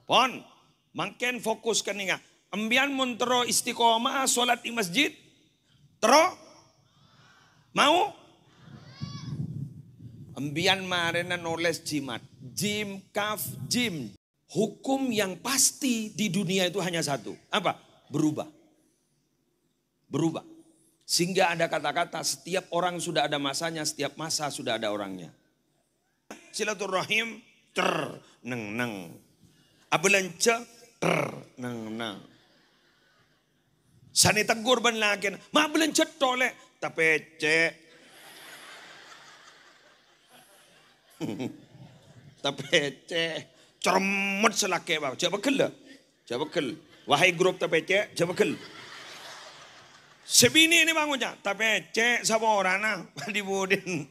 Pon, mangken fokus kan ingat. Ambian mun tero istiqomah salat di masjid. Tero? Mau? Ambian marena noles jimat. Jim, kaf, jim. Hukum yang pasti di dunia itu hanya satu. Apa? Berubah. Berubah. Sehingga ada kata-kata setiap orang sudah ada masanya, setiap masa sudah ada orangnya. Silaturahim neng. Abelance neng. Sani tegur ban lakin, ma belance tole tapece. Tapece cermet selake ba. Coba kel. Wahai grup tapece, coba kel. Sebini ini bangunnya, tapece saborana dibudin.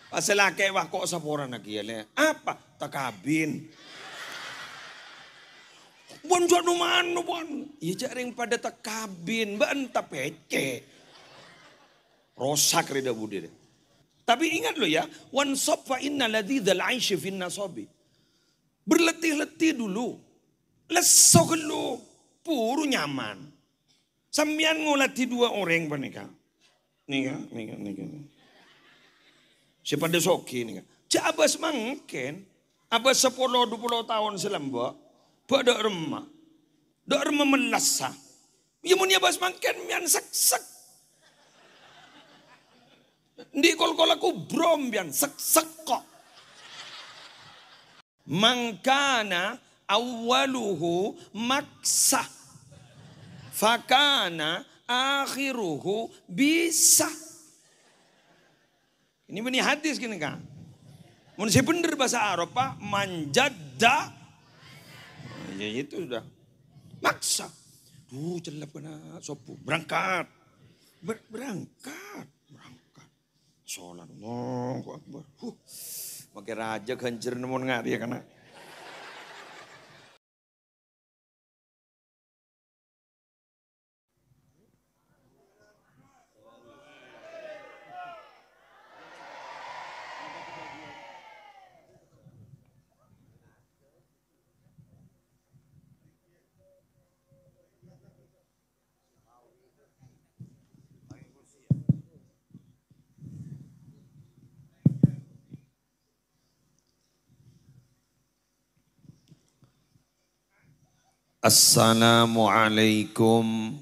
Pasal laki wah kok saborana kiale. Apa? Takabin. Bon jadu manu bon. Iya jaring pada takabin, ban tapece. Rosak rida budi. Tapi ingat lo ya, wan sob fa inna ladzal aishi fin nasabi. Berletih-letih dulu. Lesok lu, puru nyaman. Sambian ngulati dua orang panika. Nika. Siapa desoki nika. Abas mangken, abas 10-20 tahun selamba, pada remah. Dok remah melasa. Ya mun abas mangken mian sek. Di kol-kol aku brom bian sek kok. Mangkana awaluhu maksa. Fakana akhiruhu bisa. Ini benih hadis gini kan. Mun saya bener bahasa Arab Pak, manjadda. Ya itu sudah. Maksa. Duh celap kena sopu. Berangkat. Berangkat. Sholat. Allahu Akbar. Pakai raja ganjir nemun ngari ya kena. Assalamualaikum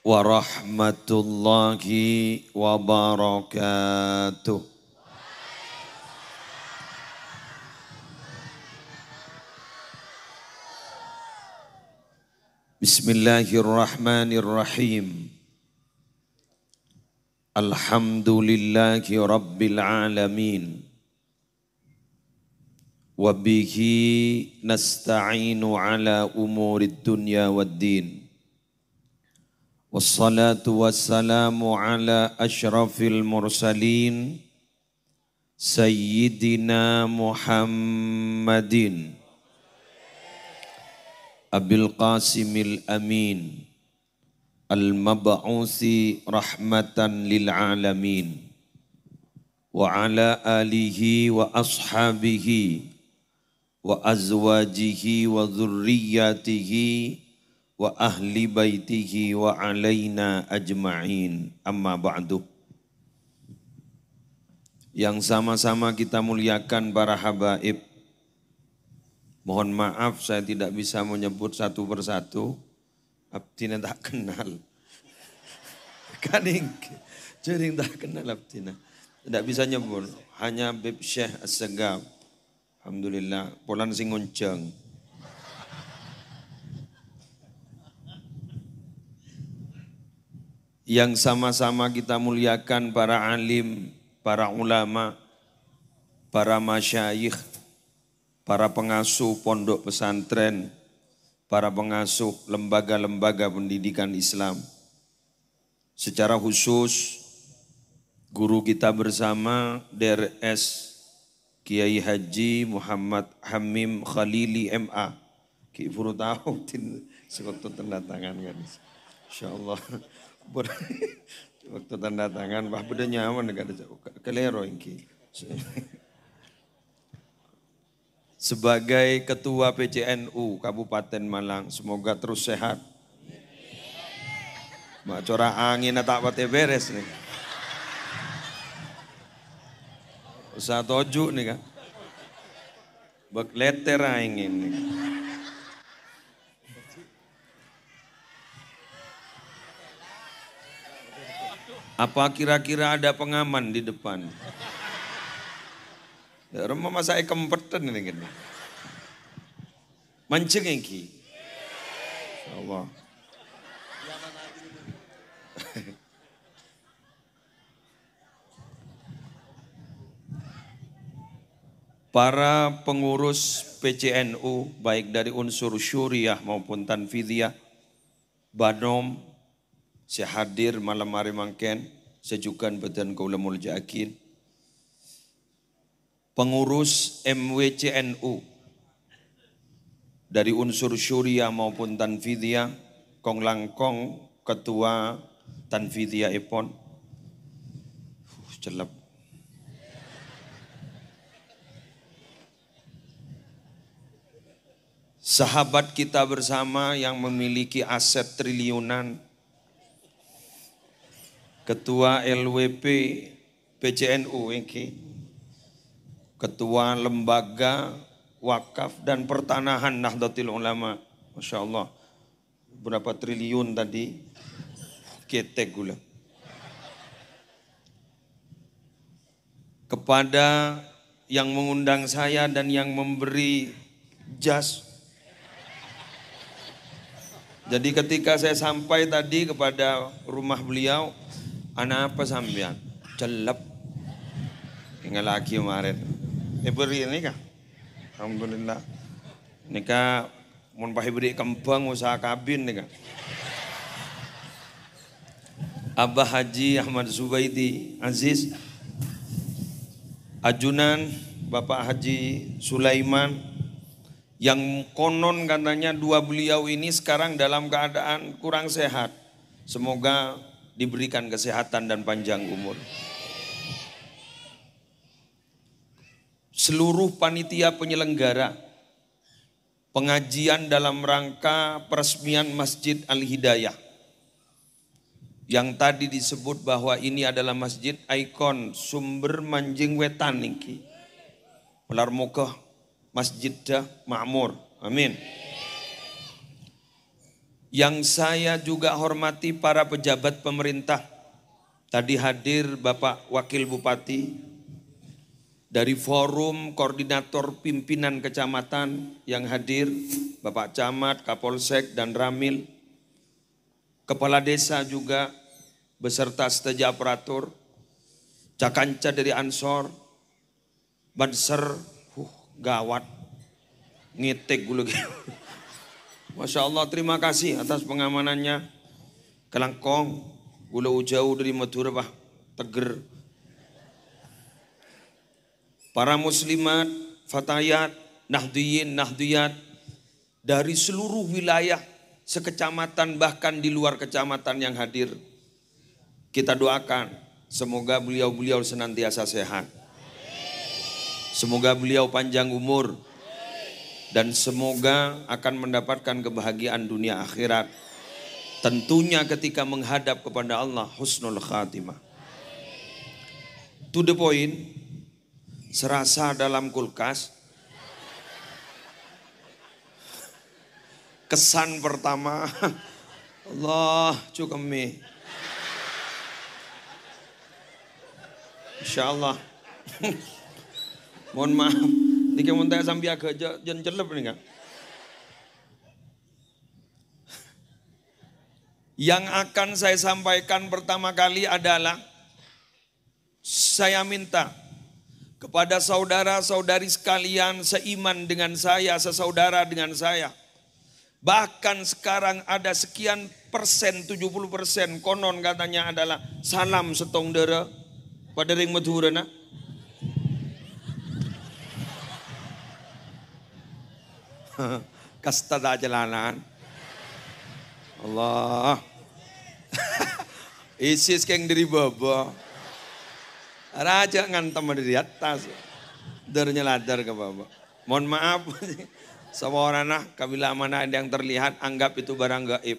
warahmatullahi wabarakatuh. Bismillahirrahmanirrahim. Alhamdulillahi rabbil alamin. Wabihi nasta'inu ala umurid dunya waddin. Wassalatu wassalamu ala ashrafil mursalin Sayyidina Muhammadin Abil Qasimil Amin Al-Mab'uthi rahmatan lil alamin Wa ala alihi wa ashabihi wa azwajihi wa dhurriyyatihi wa ahli baitihi wa alaina ajma'in. Amma ba'du. Yang sama-sama kita muliakan para habaib. Mohon maaf saya tidak bisa menyebut satu persatu. Abdina tak kenal. Kaning jering tak kenal abdina. Tidak bisa nyebut. Hanya Bib Syekh As-Segaf. Alhamdulillah, polan sing ngonceng. Yang sama-sama kita muliakan para alim, para ulama, para masyayikh, para pengasuh pondok pesantren, para pengasuh lembaga-lembaga pendidikan Islam. Secara khusus, guru kita bersama DRS Kiai Haji Muhammad Hamim Khalili MA. Ki puru tahu sewaktu tanda tangan kan. Insyaallah. Waktu tanda tangan bah beda nyaman dekat kelero ingki. sebagai Ketua PCNU Kabupaten Malang. Semoga terus sehat. Mak corah angin tak pate beres nih. Usah tojuk nih kan. Bak leter angin nih. Apa kira-kira ada pengaman di depan? Rumah masa kempetan ini kan. Mancing iki. Allah. Para pengurus PCNU baik dari unsur syuriah maupun tanfidiyah, Banom, saya hadir malam hari mangken, sejukan badan kaulamul jakin. Pengurus MWCNU dari unsur syuriah maupun tanfidiyah, Kong Langkong, Ketua Tanfidiyah Epon. Celep. Sahabat kita bersama yang memiliki aset triliunan, Ketua LWP PCNU ini, Ketua Lembaga Wakaf dan Pertanahan Nahdlatul Ulama, Masya Allah, berapa triliun tadi, ketek gula. Kepada yang mengundang saya dan yang memberi jas. Jadi ketika saya sampai tadi kepada rumah beliau, anak apa sampean? Celep. Tinggal lagi kemarin. Beri ini kah? Alhamdulillah. Ini kah mun pakai beri kembang usaha kabin nih kah? Abah Haji Ahmad Zubaidi Aziz, ajunan Bapak Haji Sulaiman, yang konon katanya dua beliau ini sekarang dalam keadaan kurang sehat. Semoga diberikan kesehatan dan panjang umur. Seluruh panitia penyelenggara pengajian dalam rangka peresmian Masjid Al-Hidayah, yang tadi disebut bahwa ini adalah masjid ikon sumber manjing wetan niki. Ular moga masjid dah makmur. Amin. Yang saya juga hormati para pejabat pemerintah. Tadi hadir Bapak Wakil Bupati dari Forum Koordinator Pimpinan Kecamatan yang hadir, Bapak Camat, Kapolsek dan Ramil. Kepala Desa juga beserta seteja aparatur, Cakanca dari Ansor, Banser, gawat, ngitik gue. Masya Allah, terima kasih atas pengamanannya. Kelangkong, gula jauh dari Madura, Pak, Teger. Para muslimat, fatayat, nahdiyin, nahdiyat, dari seluruh wilayah, sekecamatan bahkan di luar kecamatan yang hadir. Kita doakan, semoga beliau-beliau senantiasa sehat. Semoga beliau panjang umur dan semoga akan mendapatkan kebahagiaan dunia akhirat. Tentunya ketika menghadap kepada Allah husnul khatimah. To the point, serasa dalam kulkas. Kesan pertama, Allah cukemi. Insya Allah. Mohon maaf, ini kamu tanya sampai agak jangan celep nih kan. Yang akan saya sampaikan pertama kali adalah saya minta kepada saudara-saudari sekalian seiman dengan saya, sesaudara dengan saya. Bahkan sekarang ada sekian persen, 70% konon katanya adalah salam setong dere pada ring Madura na. Kastada jalanan. Allah. Isis keng dari bawah. Raja ngantem dari atas. Dernya ladar ke bawah. Mohon maaf. Semua orang kabila mana ada yang terlihat, anggap itu barang gaib.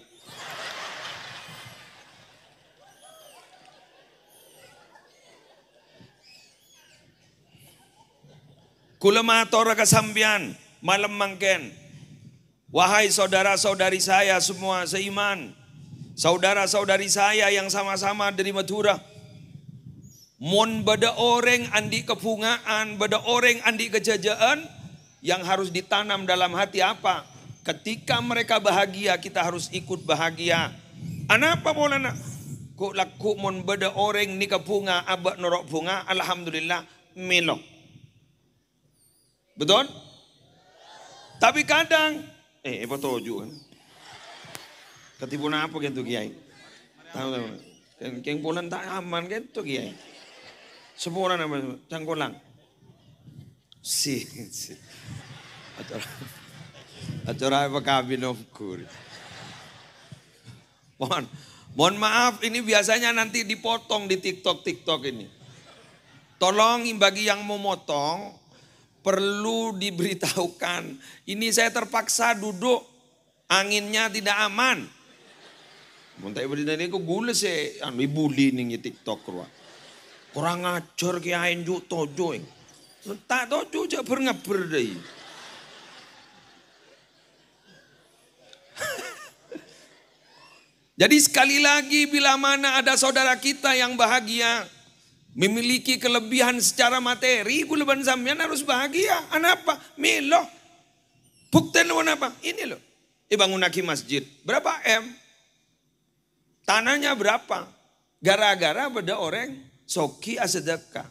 Kula matur kasambian malam mangken. Wahai saudara-saudari saya semua seiman. Saudara-saudari saya yang sama-sama dari Madura. Mon bada orang andi kepungaan, bada orang andi kejajaan yang harus ditanam dalam hati apa? Ketika mereka bahagia, kita harus ikut bahagia. Anapa bolana? Kok laku mon bada orang ni kepunga, abak norok bunga, alhamdulillah melok. Betul? Tapi kadang, apa toju kan? Ketipu apa gitu kiai? Tahu keng pulan tak aman gitu kiai. Semua orang apa? Cangkolang. Si. Acara apa kabinomku? Mohon maaf, ini biasanya nanti dipotong di TikTok ini. Tolong bagi yang mau motong, perlu diberitahukan. Ini saya terpaksa duduk, anginnya tidak aman. Muntai berita ini kok gula sih, anu bully nih TikTok ruang. Kurang ajar kiai juk tojo. Tak tojo jak berngaber deh. Jadi sekali lagi bila mana ada saudara kita yang bahagia, memiliki kelebihan secara materi, kulaban sampean harus bahagia. Kenapa? Milo. Bukten apa? Ini loh. Bangun lagi masjid. Berapa M? Tanahnya berapa? Gara-gara pada orang soki asedekah.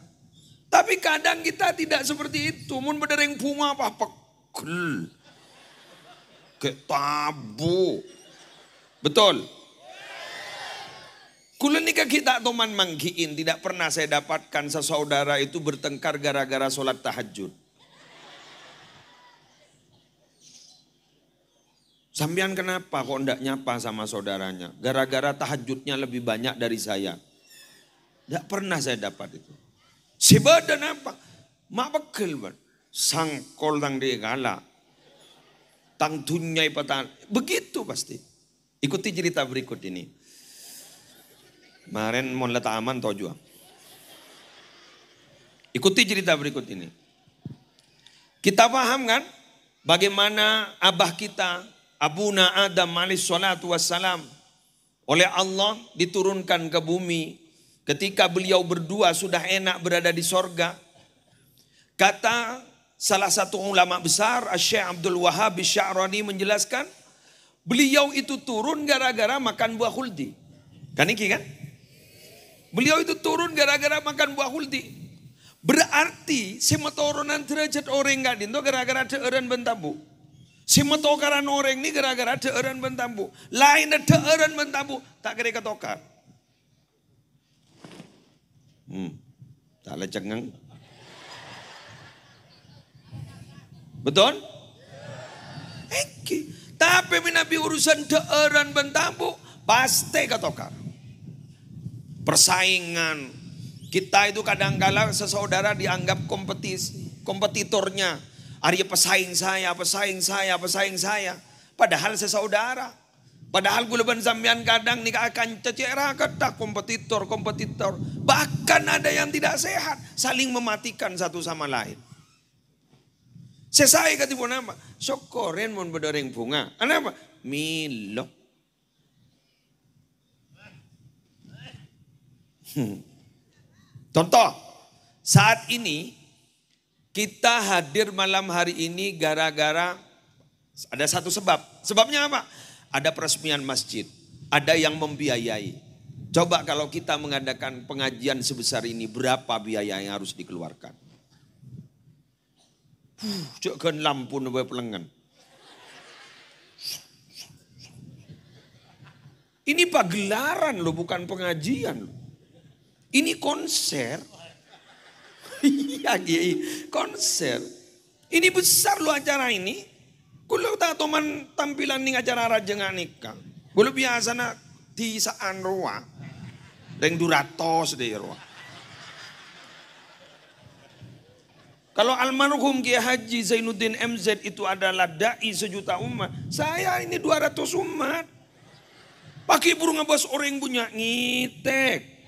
Tapi kadang kita tidak seperti itu. Mun bedereng bunga apa pegel. Ketabu. Betul. Kula nikah kita toman manggiin, tidak pernah saya dapatkan sesaudara itu bertengkar gara-gara sholat tahajud. Sampean kenapa kok ndak nyapa sama saudaranya? Gara-gara tahajudnya lebih banyak dari saya. Tidak pernah saya dapat itu. Sebadan apa? Mak pegel ban. Sangkol tang dia gala. Tang tunyai patan. Begitu pasti. Ikuti cerita berikut ini. Kemarin mau letak aman tau juga. Ikuti cerita berikut ini. Kita paham kan? Bagaimana abah kita, Abuna Adam alaih salatu wassalam, oleh Allah diturunkan ke bumi. Ketika beliau berdua sudah enak berada di sorga. Kata salah satu ulama besar, Syekh Abdul Wahhab Sya'rani menjelaskan, beliau itu turun gara-gara makan buah khuldi. Kan iki kan? Beliau itu turun gara-gara makan buah khuldi. Berarti semetorunan derajat orang gak dinto gara-gara deeran bentabu. Semetokaran orang ini gara-gara deeran bentabu. Lain deeran bentabu tak kira ketokar. Tak lecengeng. Betul? Tapi Nabi urusan deeran bentabu pasti ketokar. Persaingan. Kita itu kadang-kala sesaudara dianggap kompetitornya. Arya pesaing saya. Padahal sesaudara. Padahal guleban sampean kadang nikah akan cecera ketak kompetitor. Bahkan ada yang tidak sehat. Saling mematikan satu sama lain. Sesai ketipu nama. Sokoren mon bedoreng bunga. Kenapa? Milo. Contoh, saat ini kita hadir malam hari ini gara-gara ada satu sebab. Sebabnya apa? Ada peresmian masjid, ada yang membiayai. Coba kalau kita mengadakan pengajian sebesar ini, berapa biaya yang harus dikeluarkan? Jangan lampu nabai pelengan. Ini pagelaran loh, bukan pengajian loh. Ini konser. Iya, konser. Ini besar loh acara ini. Kulo tak toman tampilan ning acara rajengan nikah. Kulo biasa nak di saan roa. Reng 200 deh roa. Kalau almarhum Kiai Haji Zainuddin MZ itu adalah dai sejuta umat, saya ini 200 umat. Pakai burung ngebas orang punya ngitek.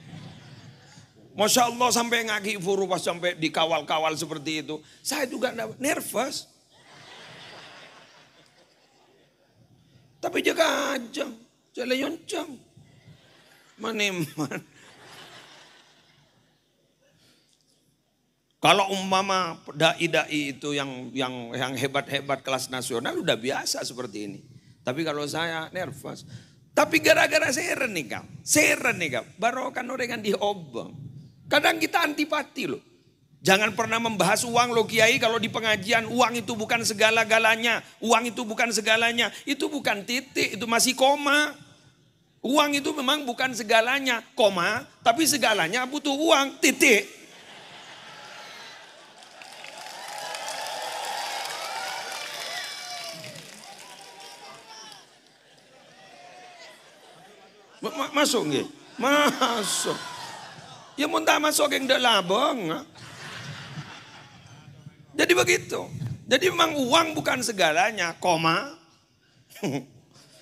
Masya Allah sampai ngaki furu pas sampai dikawal-kawal seperti itu. Saya juga nervous. Tapi jaga aja, jalan yoncang. Maneman. Kalau umpama dai-dai itu yang hebat-hebat kelas nasional udah biasa seperti ini. Tapi kalau saya nervous. Tapi gara-gara seren nih kak. Barokan orang yang diobong. Kadang kita antipati loh. Jangan pernah membahas uang loh Kiai, kalau di pengajian uang itu bukan segala-galanya. Uang itu bukan segalanya. Itu bukan titik, itu masih koma. Uang itu memang bukan segalanya, koma. Tapi segalanya butuh uang, titik. Masuk nggih? Masuk. Ya muntah masuk yang ndak labang. Jadi begitu. Jadi memang uang bukan segalanya, koma.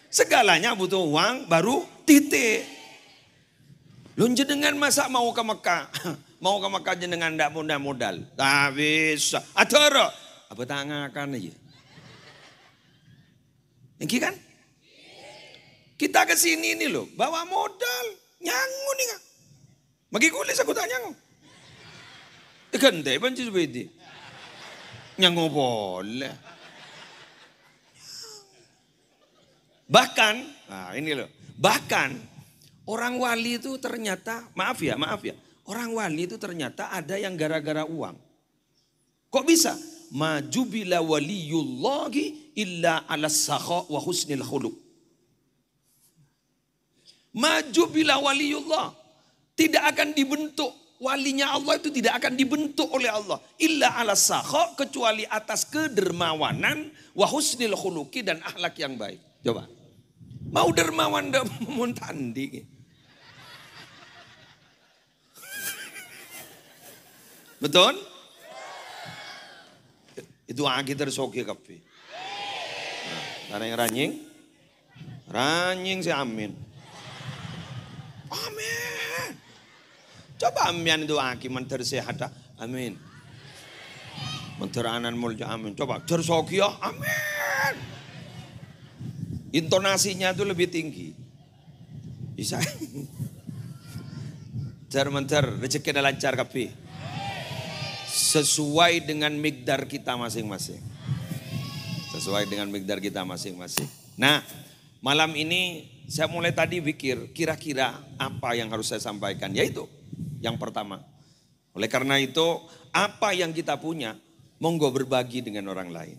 Segalanya butuh uang baru titik. Lu jenengan masa mau ke Mekah? Mau ke Mekah jenengan ndak modal. Tak bisa. Atoro. Apa tangakan aja. Ini kan? Kita ke sini ini loh, bawa modal, nyangu nih kan. Bagi kulis aku tak nyangu. Ikan teh panci sebedi. Nyangu boleh. Bahkan, nah ini loh. Bahkan orang wali itu ternyata, maaf ya. Orang wali itu ternyata ada yang gara-gara uang. Kok bisa? Maju bila waliyullahi illa ala sakha wa husnil khuluq. Maju bila waliullah. Tidak akan dibentuk. Walinya Allah itu tidak akan dibentuk oleh Allah. Illa ala sakha, kecuali atas kedermawanan. Wa husnil khuluqi, dan akhlak yang baik. Coba. Mau dermawan dan mau tanding. Betul? Itu agi tersoki kapi. Nah, yang ranying si amin. Amin. Coba amin itu aki menteri sehat. Amin. Menteri anan mulja amin. Coba tersoki ya. Amin. Intonasinya itu lebih tinggi. Bisa. Menteri rezeki dan lancar kapi. Sesuai dengan migdar kita masing-masing. Sesuai dengan migdar kita masing-masing. Nah, malam ini saya mulai tadi pikir kira-kira apa yang harus saya sampaikan. Yaitu yang pertama. Oleh karena itu apa yang kita punya monggo berbagi dengan orang lain.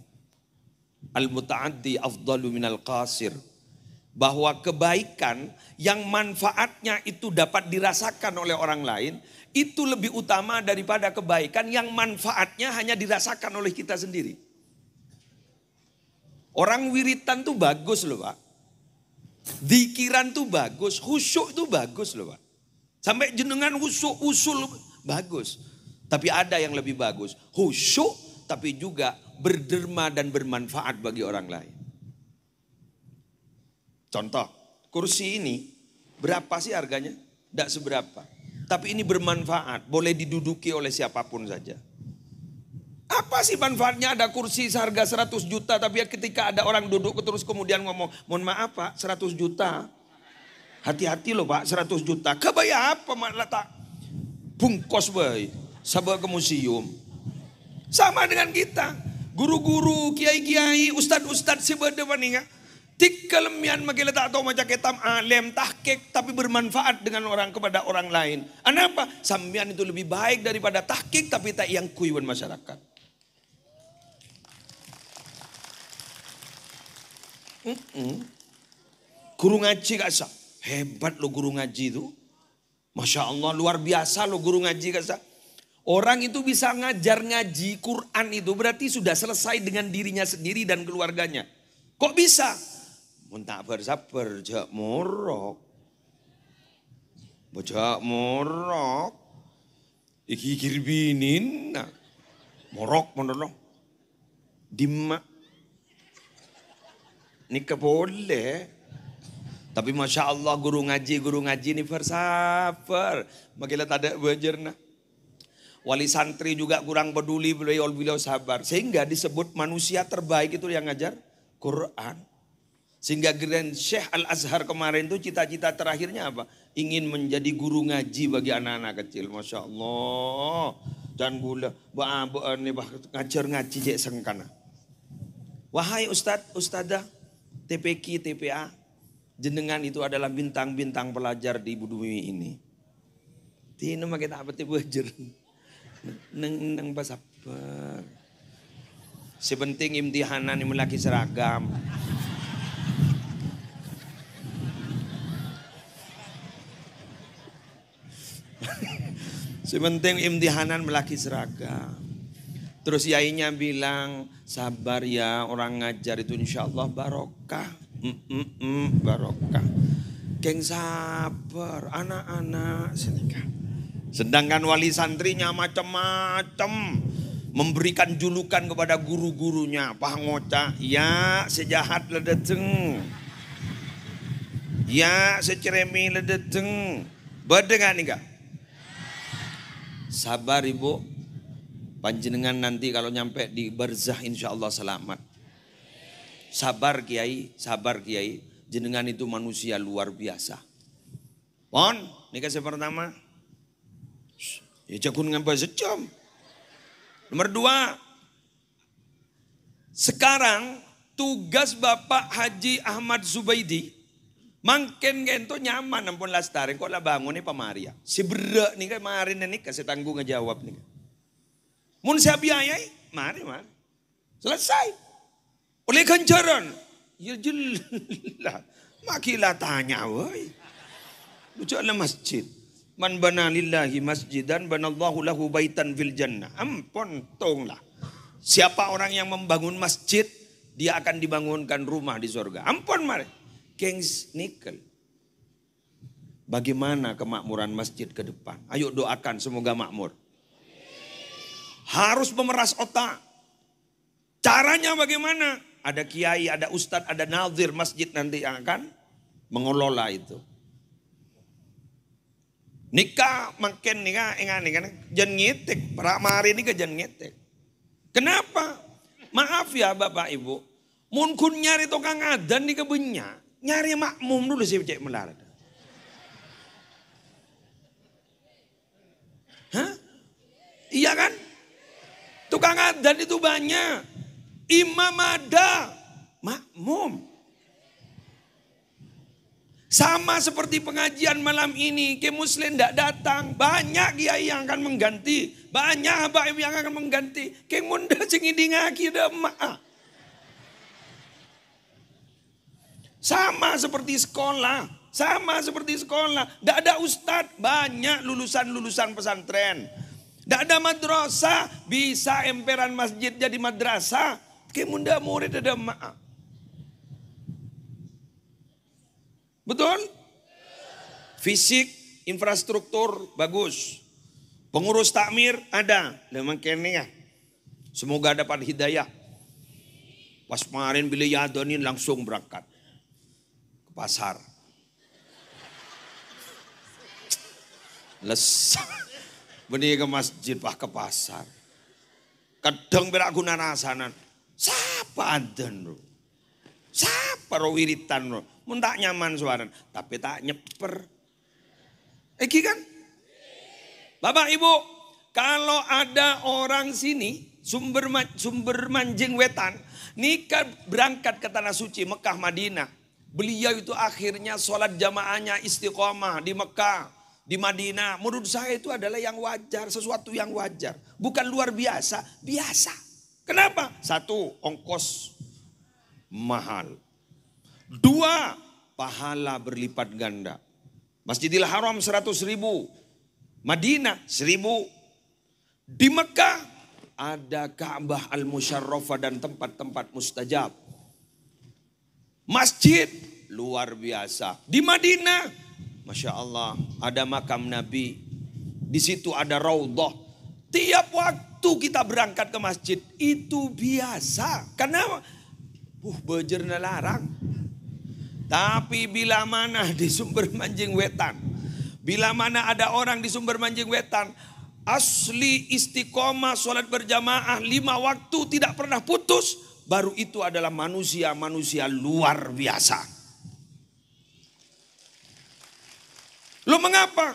Al-muta'addi afdalu minal qasir. Bahwa kebaikan yang manfaatnya itu dapat dirasakan oleh orang lain. Itu lebih utama daripada kebaikan yang manfaatnya hanya dirasakan oleh kita sendiri. Orang wiritan tuh bagus loh Pak. Zikiran tuh bagus, khusyuk tuh bagus loh Pak. Sampai jenengan khusyuk, usul bagus. Tapi ada yang lebih bagus, khusyuk tapi juga berderma dan bermanfaat bagi orang lain. Contoh, kursi ini berapa sih harganya? Tidak seberapa. Tapi ini bermanfaat, boleh diduduki oleh siapapun saja. Apa sih manfaatnya ada kursi seharga 100 juta tapi ketika ada orang duduk terus kemudian ngomong, mohon maaf Pak 100 juta. Hati-hati loh Pak 100 juta. Kebaya apa mak letak bungkos baik. Sabar ke museum. Sama dengan kita. Guru-guru, kiai-kiai, ustad-ustad sebeda maninga. Tik kelemian makin letak atau macam ketam alim tahqiq tapi bermanfaat dengan orang kepada orang lain. Kenapa? Sambian itu lebih baik daripada tahqiq tapi tak yang kuiwan masyarakat. Guru ngaji gak sah. Hebat lo guru ngaji itu. Masya Allah luar biasa lo guru ngaji gak sah. Orang itu bisa ngajar ngaji Quran itu berarti sudah selesai dengan dirinya sendiri dan keluarganya. Kok bisa? Muntah bersabar jak morok. Bojak morok. Iki kirbinin. Morok monolong. Dimma. Nikah boleh. Tapi Masya Allah guru ngaji ini versaper. Makilah tak ada bejerna. Wali santri juga kurang peduli, beliau sabar. Sehingga disebut manusia terbaik itu yang ngajar Quran. Sehingga Grand Syekh Al-Azhar kemarin itu cita-cita terakhirnya apa? Ingin menjadi guru ngaji bagi anak-anak kecil. Masya Allah. Dan gula, ngajar ngaji cek sengkana. Wahai ustadzah, TPQ, TPA, jenengan itu adalah bintang-bintang pelajar di bumi ini. Tino makin apa tiba ajar. Neng sabar. Sepenting imtihanan yang laki seragam. Sepenting imtihanan melaki seragam. Terus yainya bilang, sabar ya, orang ngajar itu insya Allah barokah. Barokah. Geng sabar, anak-anak senikah. Sedangkan wali santrinya macam-macam. Memberikan julukan kepada guru-gurunya. Pangoca, ya sejahat ledeteng. Ya seceremi ledeteng. Berdengar nih kak? Sabar ibu. Panjenengan nanti kalau nyampe di barzah insya Allah selamat. Sabar kiai, sabar kiai. Jenengan itu manusia luar biasa. Pon, ini kasih pertama. Ya jakun ngapa sejam. Nomor 2. Sekarang tugas Bapak Haji Ahmad Zubaidi. Mangken gento nyaman ampun lastari. Kok lah bangun nih pamaria. Si berak nih kemarin nih kasih tanggung ngejawab nih. Mun siap biayai, mari. Selesai. Oleh ganjaran. Ya jelas. Makilah tanya woi. Bucaklah masjid. Man bana lillahi masjidan banallahu lahu baitan fil jannah. Ampun tonglah. Siapa orang yang membangun masjid, dia akan dibangunkan rumah di surga. Ampun mari. Gengs nikel. Bagaimana kemakmuran masjid ke depan? Ayo doakan semoga makmur. Harus memeras otak. Caranya bagaimana? Ada kiai, ada ustadz, ada nazir masjid nanti yang akan mengelola itu. Nikah makin nikah engan kan jan ngetek, para mari ini ke jan ngetek. Kenapa? Maaf ya Bapak Ibu, mun kun nyari tukang adan di kebunnya, nyari makmum dulu sih cek melarat. Hah? Iya kan? Tukang adan itu banyak. Imam ada, makmum. Sama seperti pengajian malam ini, ke muslim tidak datang. Banyak kiai yang akan mengganti. Banyak abah yang akan mengganti. Ke munda cengidi ngaki dah maaf. Sama seperti sekolah. Sama seperti sekolah. Tidak ada ustadz. Banyak lulusan-lulusan pesantren. Tidak ada madrasah. Bisa emperan masjid jadi madrasah. Kemunda murid ada maaf. Betul? Fisik, infrastruktur bagus. Pengurus takmir ada. Memang kene ya. Semoga dapat hidayah. Pas kemarin bila yadonin langsung berangkat. Ke pasar. Benih ke masjid, pak ke pasar. Kadang berak guna nasanan. Siapa adan lo? Siapa ro wiritan lo? Mun tak nyaman suara, tapi tak nyeper. Eki kan? Bapak Ibu, kalau ada orang sini sumber manjing wetan, nikah berangkat ke tanah suci Mekah Madinah. Beliau itu akhirnya sholat jamaahnya istiqomah di Mekah. Di Madinah, menurut saya itu adalah yang wajar, sesuatu yang wajar. Bukan luar biasa, biasa. Kenapa? 1, ongkos mahal. 2, pahala berlipat ganda. Masjidil Haram 100.000. Madinah 1.000. Di Mekah ada Ka'bah Al-Musyarrafah dan tempat-tempat mustajab. Masjid luar biasa. Di Madinah Masya Allah, ada makam Nabi. Di situ ada raudhah. Tiap waktu waktu kita berangkat ke masjid itu biasa. Karena bejerna larang. Tapi bila mana di Sumber Manjing Wetan, bila mana ada orang di Sumber Manjing Wetan asli istiqomah sholat berjamaah 5 waktu tidak pernah putus, baru itu adalah manusia-manusia luar biasa. Lo mengapa?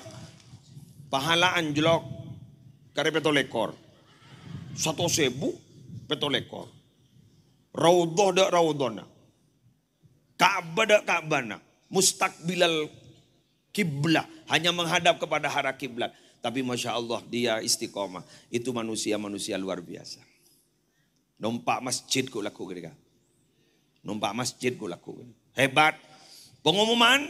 Pahala anjlok kare petolekor. 1.000 petolekor. Raudhah dak raudhana. Ka'bah dak Ka'bana. Mustakbilal kiblat. Hanya menghadap kepada arah kiblat. Tapi Masya Allah dia istiqomah. Itu manusia-manusia luar biasa. Numpak masjid ku laku ketika. Numpak masjid ku laku. Hebat. Pengumuman.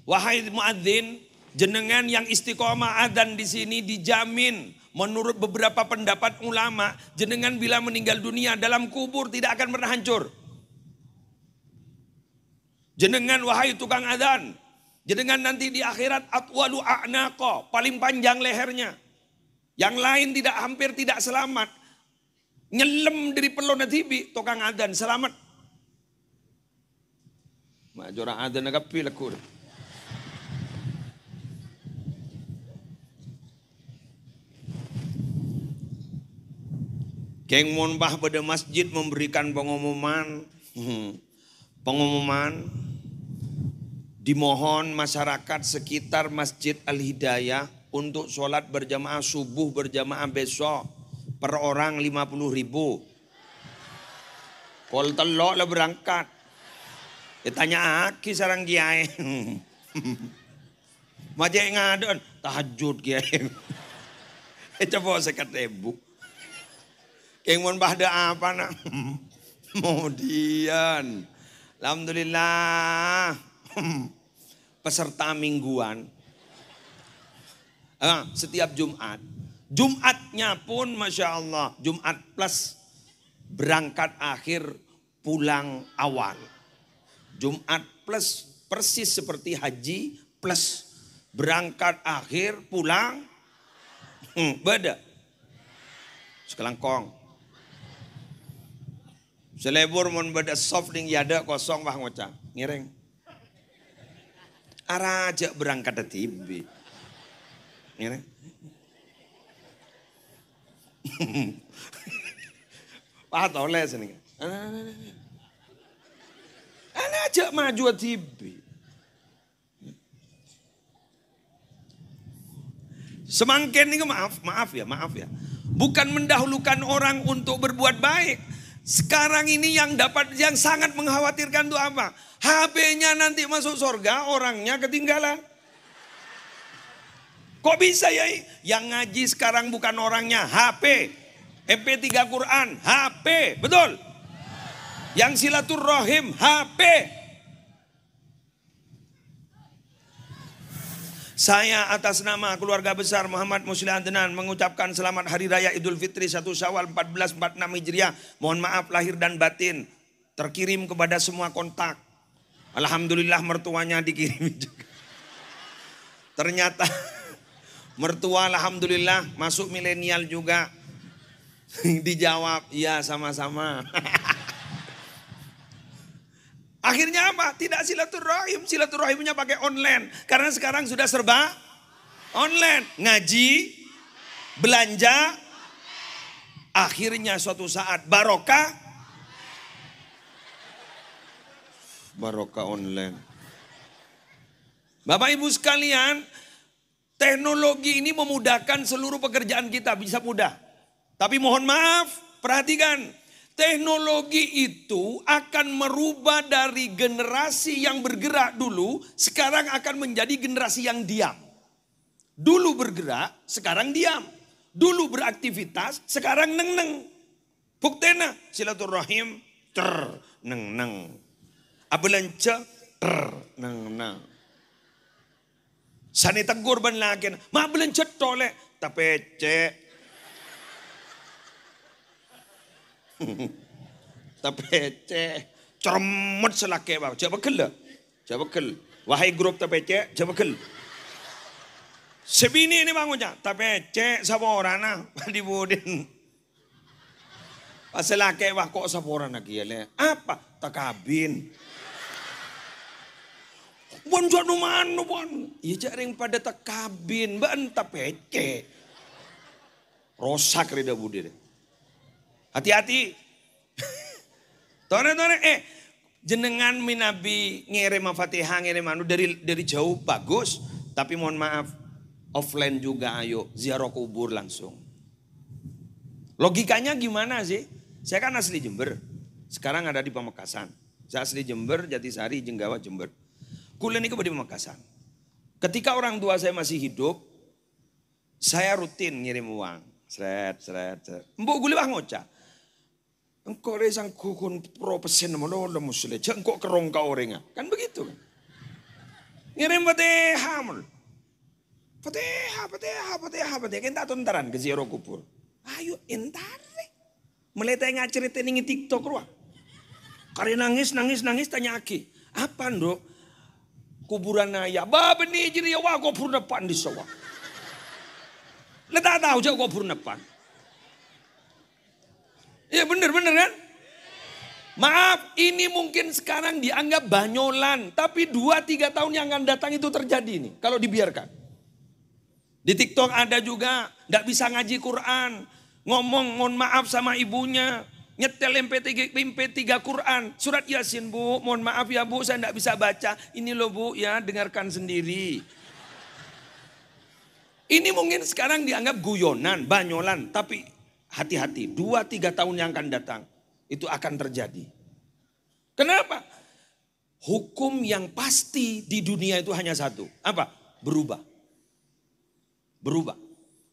Wahai muadzin. Jenengan yang istiqomah adzan di sini dijamin. Menurut beberapa pendapat ulama, jenengan bila meninggal dunia dalam kubur tidak akan pernah hancur. Jenengan wahai tukang adzan, jenengan nanti di akhirat atwalu a'naqa, paling panjang lehernya. Yang lain hampir tidak selamat. Nyelem dari pelona tibi, tukang adzan selamat. Mak jorang adzan agapi lakur. Keng monbah pada masjid memberikan pengumuman. Pengumuman. Dimohon masyarakat sekitar Masjid Al-Hidayah untuk sholat berjamaah subuh berjamaah besok. Per orang 50.000. Kol telok lah berangkat. Tanya aki sarang kiai. Majek ngadon. Tahajud kiai. Coba sekat ibu. Keng mon bahda apa nak? Kemudian, alhamdulillah, peserta mingguan, setiap Jumat, Jumatnya pun Masya Allah, Jumat plus berangkat akhir pulang awal, Jumat plus persis seperti haji plus berangkat akhir pulang, beda, sekelangkong. Selebur mon beda soft ding yada kosong bah ngocak ngireng. Araja berangkat tibi. Ngireng. Pak tole sini. Ana aja maju tibi. Semangken ini maaf ya. Bukan mendahulukan orang untuk berbuat baik. Sekarang ini yang sangat mengkhawatirkan itu apa? HP-nya nanti masuk surga, orangnya ketinggalan. Kok bisa ya? Yang ngaji sekarang bukan orangnya, HP. MP3 Quran, HP. Betul? Yang silaturahim, HP. Saya atas nama keluarga besar Muhammad Muslihan Denan mengucapkan selamat Hari Raya Idul Fitri 1 Syawal 1446 Hijriah. Mohon maaf lahir dan batin. Terkirim kepada semua kontak. Alhamdulillah mertuanya dikirim juga. Ternyata mertua alhamdulillah masuk milenial juga. Dijawab, iya sama-sama. Akhirnya apa? Tidak silaturahim. Silaturahimnya pakai online. Karena sekarang sudah serba online. Ngaji, belanja. Akhirnya suatu saat barokah. Barokah online. Bapak Ibu sekalian, teknologi ini memudahkan seluruh pekerjaan kita. Bisa mudah. Tapi mohon maaf, perhatikan. Teknologi itu akan merubah dari generasi yang bergerak dulu, sekarang akan menjadi generasi yang diam. Dulu bergerak, sekarang diam. Dulu beraktivitas, sekarang neng-neng. Buktena silaturahim, neng-neng. Abelanca, neng-neng. Sani tegur ban lagi, ma belanca tolek, tapi cek. Tapece cermet selake bang, coba kel, wahai grup tapece, coba kel. Sebini ini bangunnya, tapece sama orang na di budin Pasalake wah kok sapora na kiyale. Apa? Takabin. Buan jano mano buan. Iya jaring pada takabin. Ba enta pece. Rosak rida budi. Hati-hati. Tone jenengan minabi ngirim Fatihah ngirim anu dari jauh bagus, tapi mohon maaf offline juga ayo ziarah kubur langsung. Logikanya gimana sih? Saya kan asli Jember. Sekarang ada di Pamekasan. Saya asli Jember, Jatisari, Jenggawa, Jember. Kuliah ini di Pamekasan. Ketika orang tua saya masih hidup, saya rutin ngirim uang. Seret. Mbok kuliah ngocah. Engkau resang kukun pro pesen mono le musle, engkau kerong kau orangnya, kan begitu kan? Ngirim Fatihah mul, Fatihah, kita tontaran ke ziarah kubur. Ayo entar, mulai tanya cerita nih TikTok ruah. Karena nangis tanya aki, apa ndo? Kuburan ayah, benih jadi ya wah kubur depan di sawah. Letak tahu jauh kubur depan. Ya bener kan? Maaf, ini mungkin sekarang dianggap banyolan. Tapi 2-3 tahun yang akan datang itu terjadi nih. Kalau dibiarkan. Di TikTok ada juga, gak bisa ngaji Quran. Ngomong mohon maaf sama ibunya. Nyetel MP3 Quran. Surat Yasin bu, mohon maaf ya bu, saya gak bisa baca. Ini loh bu ya, dengarkan sendiri. Ini mungkin sekarang dianggap guyonan, banyolan. Tapi hati-hati, 2-3 tahun yang akan datang itu akan terjadi. Kenapa? Hukum yang pasti di dunia itu hanya satu. Apa? Berubah.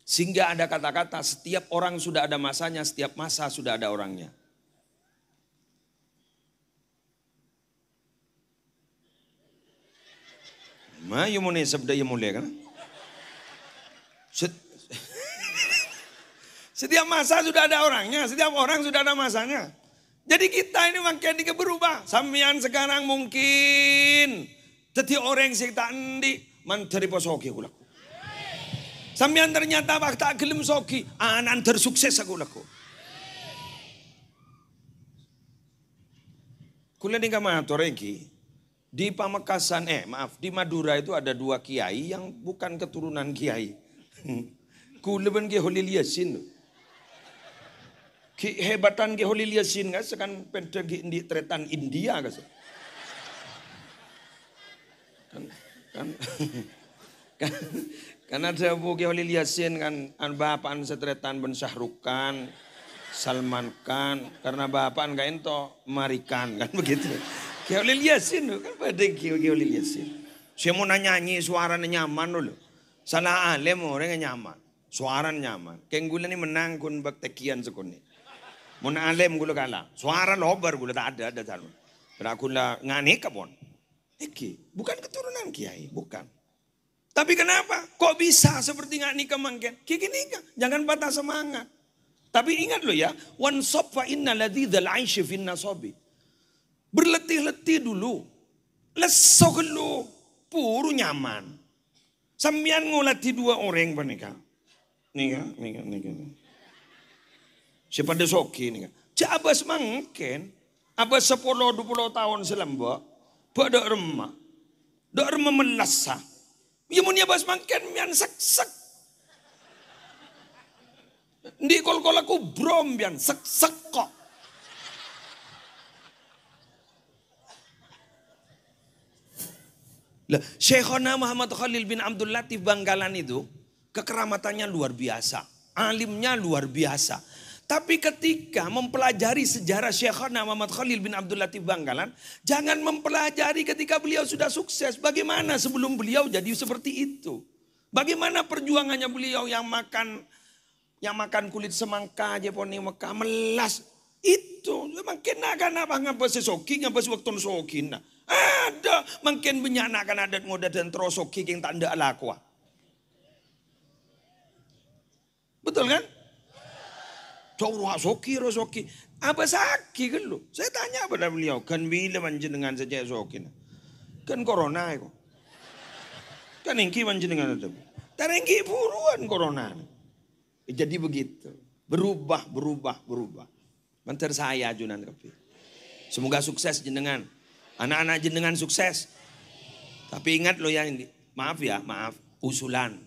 Sehingga ada kata-kata setiap orang sudah ada masanya, setiap masa sudah ada orangnya. Ma yumune sabda yumule kan? Setiap masa sudah ada orangnya, setiap orang sudah ada masanya. Jadi kita ini makin berubah. Sampeyan sekarang mungkin jadi orang sing tak endi menteri posoki aku laku. Sampeyan ternyata wak tak gelem soki, anan tersukses aku laku. Kula ning matur iki di Pamekasan di Madura itu ada 2 kiai yang bukan keturunan kiai. Kula ben Ki Holil Yasin. Hebatan Ki Holil Yasin kan sekan pendegi di tretan India kan. Kan ada Bu Ki Holil Yasin kan bapaan setretan Ben Syahrukan, Salman Khan, karena bapaan gak ento Marikan kan begitu. Ki Holil Yasin kan pada Ki Holil Yasin. Saya mau nyanyi suaranya nyaman dulu. Salah alem orang nyaman. Suara nyaman. Kenggula ni menang kun baktekian sekuni. Mun alem gula kalah. Suara lobar gula tak ada tahu. Berakula ngani kapon. Iki bukan keturunan kiai, bukan. Tapi kenapa? Kok bisa seperti ngani kemangken? Kiki nika, jangan patah semangat. Tapi ingat lo ya, wan sofa inna ladzal aishi fin nasabi. Berletih-letih dulu. Lesok lu, puru nyaman. Sambian ngulati 2 orang panika. Nika. Siapa desoki nih? Abas mangken, abas 10-20 tahun selamba, pada remah, dok remah melasa. Ya mun abas mangken mian sek. Di kol aku brom mian sek kok. Lah, Syekhona Muhammad Khalil bin Abdul Latif Bangkalan itu kekeramatannya luar biasa, alimnya luar biasa. Tapi ketika mempelajari sejarah Syekhona Muhammad Khalil bin Abdul Latif Bangkalan, jangan mempelajari ketika beliau sudah sukses. Bagaimana sebelum beliau jadi seperti itu? Bagaimana perjuangannya beliau yang makan kulit semangka aja poni Mekah melas itu makin akan apa ngapa sesoki ngapa waktu sokin ada makin banyak akan adat ngoda dan terosoki yang tak ada lakwa. Betul kan? Cowok rosoki. Apa sakit kan lu? Saya tanya pada beliau, kan bila manjenengan saja sokin. Kan corona itu. Kan engki manjenengan itu. Tarengki buruan corona. Jadi begitu. Berubah. Menter saya junan kepi. Semoga sukses jenengan. Anak-anak jenengan sukses. Tapi ingat loh ya, maaf, usulan.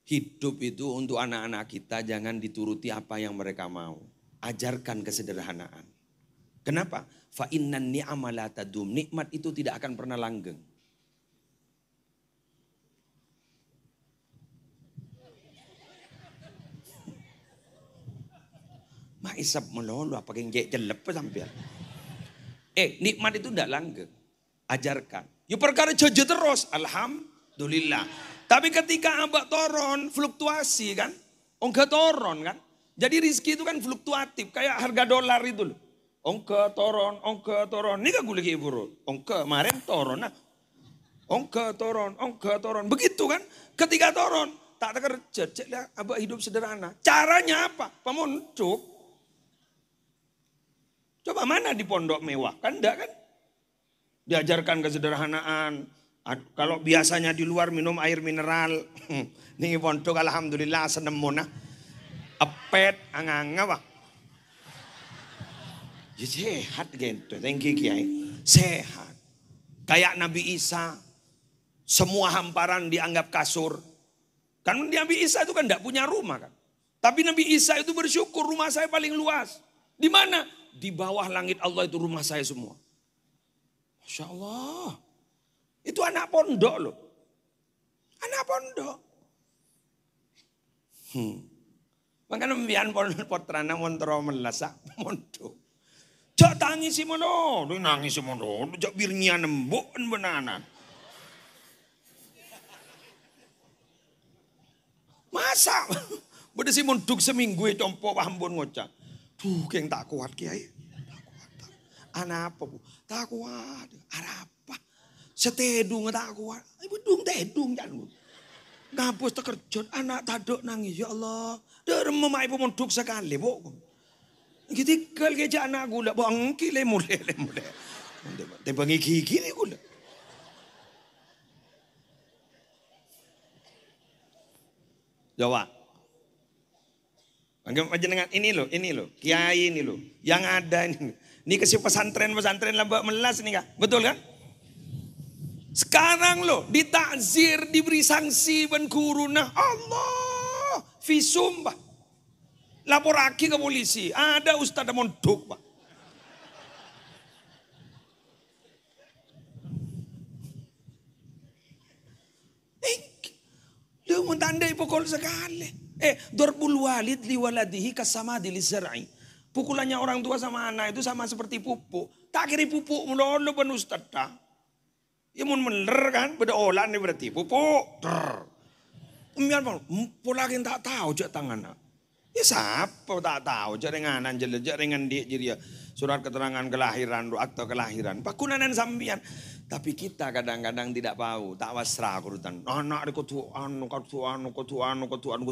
Hidup itu untuk anak-anak kita jangan dituruti apa yang mereka mau. Ajarkan kesederhanaan. Kenapa? Fa innan ni'ama la tadum. Nikmat itu tidak akan pernah langgeng. Mak isap melolo apa yang jelep sampai. Nikmat itu tidak langgeng. Ajarkan. Ya perkara jojo terus. Alhamdulillah. Tapi ketika abak toron fluktuasi kan. Ongke toron kan. Jadi rizki itu kan fluktuatif. Kayak harga dolar itu loh. Ongke toron. Ini kan gue lagi ibu. Ongke kemarin toron. Nah. Ongke toron. Begitu kan. Ketika toron. Tak ada kerja. Cek lah abak hidup sederhana. Caranya apa? Pemuncuk. Coba mana di pondok mewah? Kan enggak kan? Diajarkan kesederhanaan. Kalau biasanya di luar minum air mineral. Nih pondok alhamdulillah seneng mona. Epet anganga wah. Ya sehat gitu. Thank you Kiai. Sehat. Kayak Nabi Isa. Semua hamparan dianggap kasur. Kan Nabi Isa itu kan enggak punya rumah kan. Tapi Nabi Isa itu bersyukur rumah saya paling luas. Di mana? Di bawah langit Allah itu rumah saya semua. Masya Allah. Itu anak pondok loh. Anak pondok. Makanya mbian potrana montro melasa pondok. Jak tangisi mono. Nangis mono. Jak birnya nembok benanan. Masa? Beda si monduk seminggu compo pahambon ngocak. Keng tak kuat Kiai. Tak kuat. Anak apa bu? Tak kuat. Ada apa? Setedung tak kuat. Ibu dung tedung jangan. Ngapus terkerjot. Anak tadok nangis. Ya Allah. Dia memai pemonduk sekali bu. Gitu kal keja anak gula. Bangki le mulai. Tebangi gigi ni gula. Jawab. Dengan ini loh, kiai ini loh, yang ada ini. Ini kasih pesantren lambak melas nih kak, betul kan? Sekarang loh, ditakzir, diberi sanksi ban guru, nah Allah, visum pak. Lapor lagi ke polisi, ada ustadz mondok pak. Lu mentandai pukul sekali. Darbul walid li waladihi kasamadi li zar'i. Pukulannya orang tua sama anak itu sama seperti pupuk. Tak kiri pupuk melolo ban ustad dah. Ya mun meler kan, beda olan ni berarti pupuk. Mian bang, pola yang tak tahu jak tangan. Ya siapa tak tahu jak renganan jelek dengan dia jadi surat keterangan kelahiran atau kelahiran. Pakunanan sambian. Tapi kita kadang-kadang tidak tahu, tak wasra kurutan. Anak aku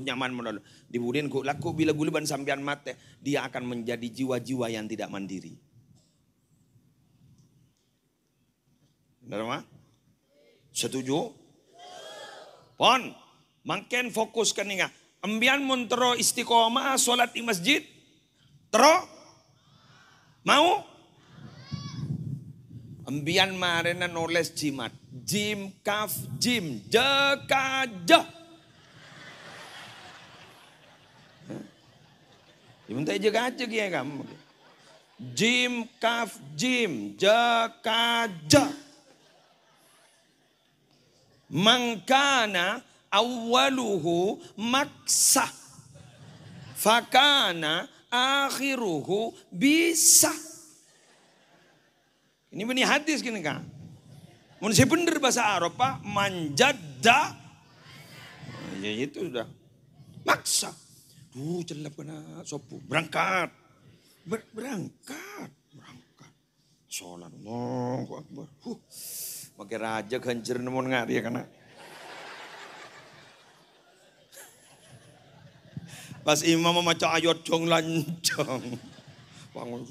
nyaman modal. Dibudin ku laku bila guliban sambian mate, dia akan menjadi jiwa-jiwa yang tidak mandiri. Benar mah? Setuju? Pon, makin fokus kan ingat. Ambian montro istiqomah solat di masjid. Tero? Mau? Ambian marena noles jimat. Jim kaf jim jekaja. Diminta jekaja ya kamu. Jim kaf jim jekaja. Mangkana awaluhu maksa. Fakana akhiruhu bisa. Ini benih hadis gini kan. Manusia bener bahasa Arab pak. Manjadda. Ya itu sudah. Maksa. Celap kena sopu. Berangkat. Berangkat. Sholat. Allahu Akbar. Pakai raja ganjir namun ngari ya kena. Pas imam membaca ayat jong lancang. Bangun.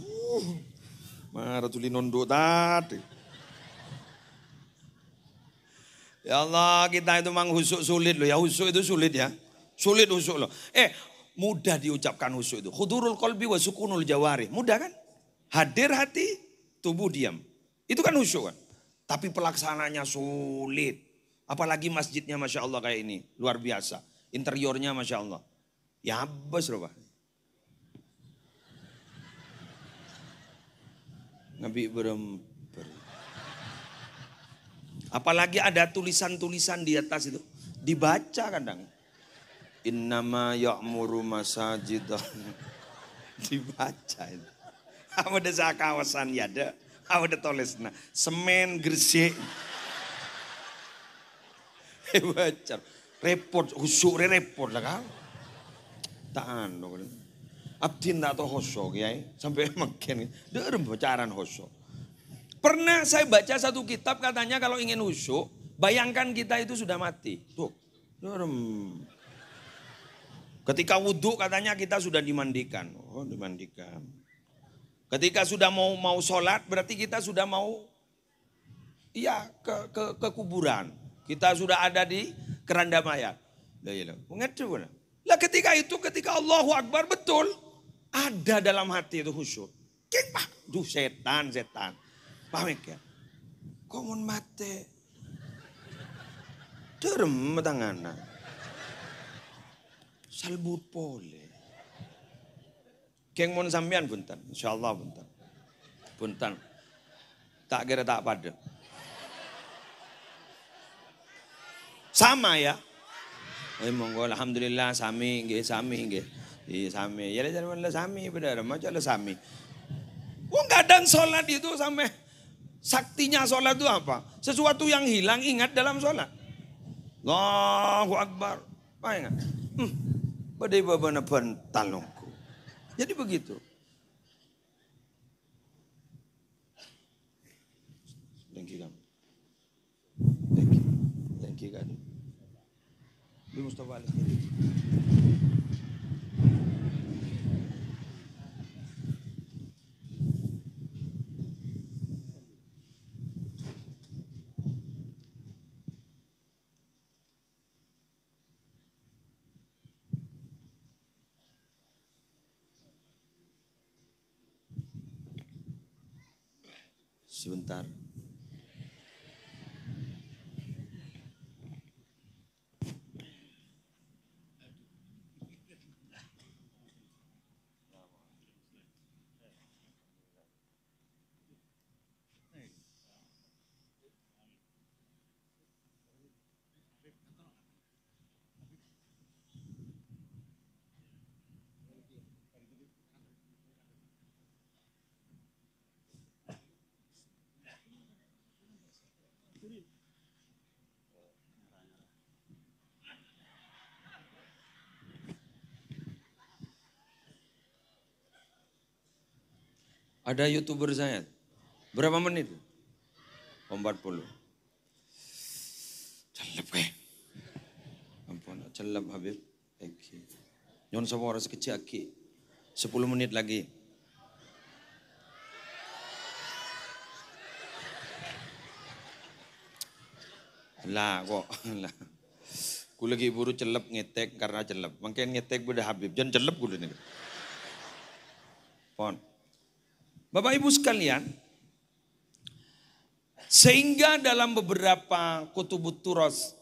Marah tuli nondo tadi. Ya Allah kita itu memang husuk sulit loh ya. Husuk itu sulit ya. Sulit husuk loh. mudah diucapkan khusyuk itu. Hudurul qalbi wa sukunul jawari. Mudah kan? Hadir hati, tubuh diam. Itu kan khusyuk kan? Tapi pelaksananya sulit. Apalagi masjidnya Masya Allah kayak ini. Luar biasa. Interiornya Masya Allah. Ya habis loh Pak. Nabi beremper. Apalagi ada tulisan-tulisan di atas itu. Dibaca kadang. Innama ya'muru masajidah. Dibaca itu. Ada sa kawasan ya ada. Ada tulisnya. Semen gresik. Baca. Repot. Khusyuk repot lah kan. Tak anu. Abdi tak tahu khusyuk ya. Sampai makin. Dia bacaran khusyuk. Pernah saya baca satu kitab katanya kalau ingin khusyuk. Bayangkan kita itu sudah mati. Tuh. Ketika wudhu katanya kita sudah dimandikan. Oh dimandikan. Ketika sudah mau sholat berarti kita sudah mau ke kuburan. Kita sudah ada di keranda mayat. Lah ketika Allahu Akbar betul. Ada dalam hati itu khusyuk. Duh setan. Paham ya? Kok mau mati? Derem tangannya. Salbut pole. Keng mon sampean punten, insyaallah punten. Punten. Tak kira tak pada. Sama ya. Monggo alhamdulillah sami nggih. Iya sami. Ya jangan sami benar, macam sami. Wong kadang sholat itu sampai saktinya sholat itu apa? Sesuatu yang hilang ingat dalam sholat. Allahu Akbar. Apa ingat? Badai babana bantalongku. Jadi begitu. Thank you kan. Bi Mustafa al-Khairi. Sebentar. Ada YouTuber saya. Berapa menit? 40. Celep kayak. Ampun, celep Habib. Oke. Nyon sama orang sekecil aki. 10 menit lagi. Lah kok. Lah. Ku lagi buru celep ngetek karena celep. Makin ngetek beda Habib. Jangan celep ku nih. Pon. Bapak Ibu sekalian, sehingga dalam beberapa kutubut turos,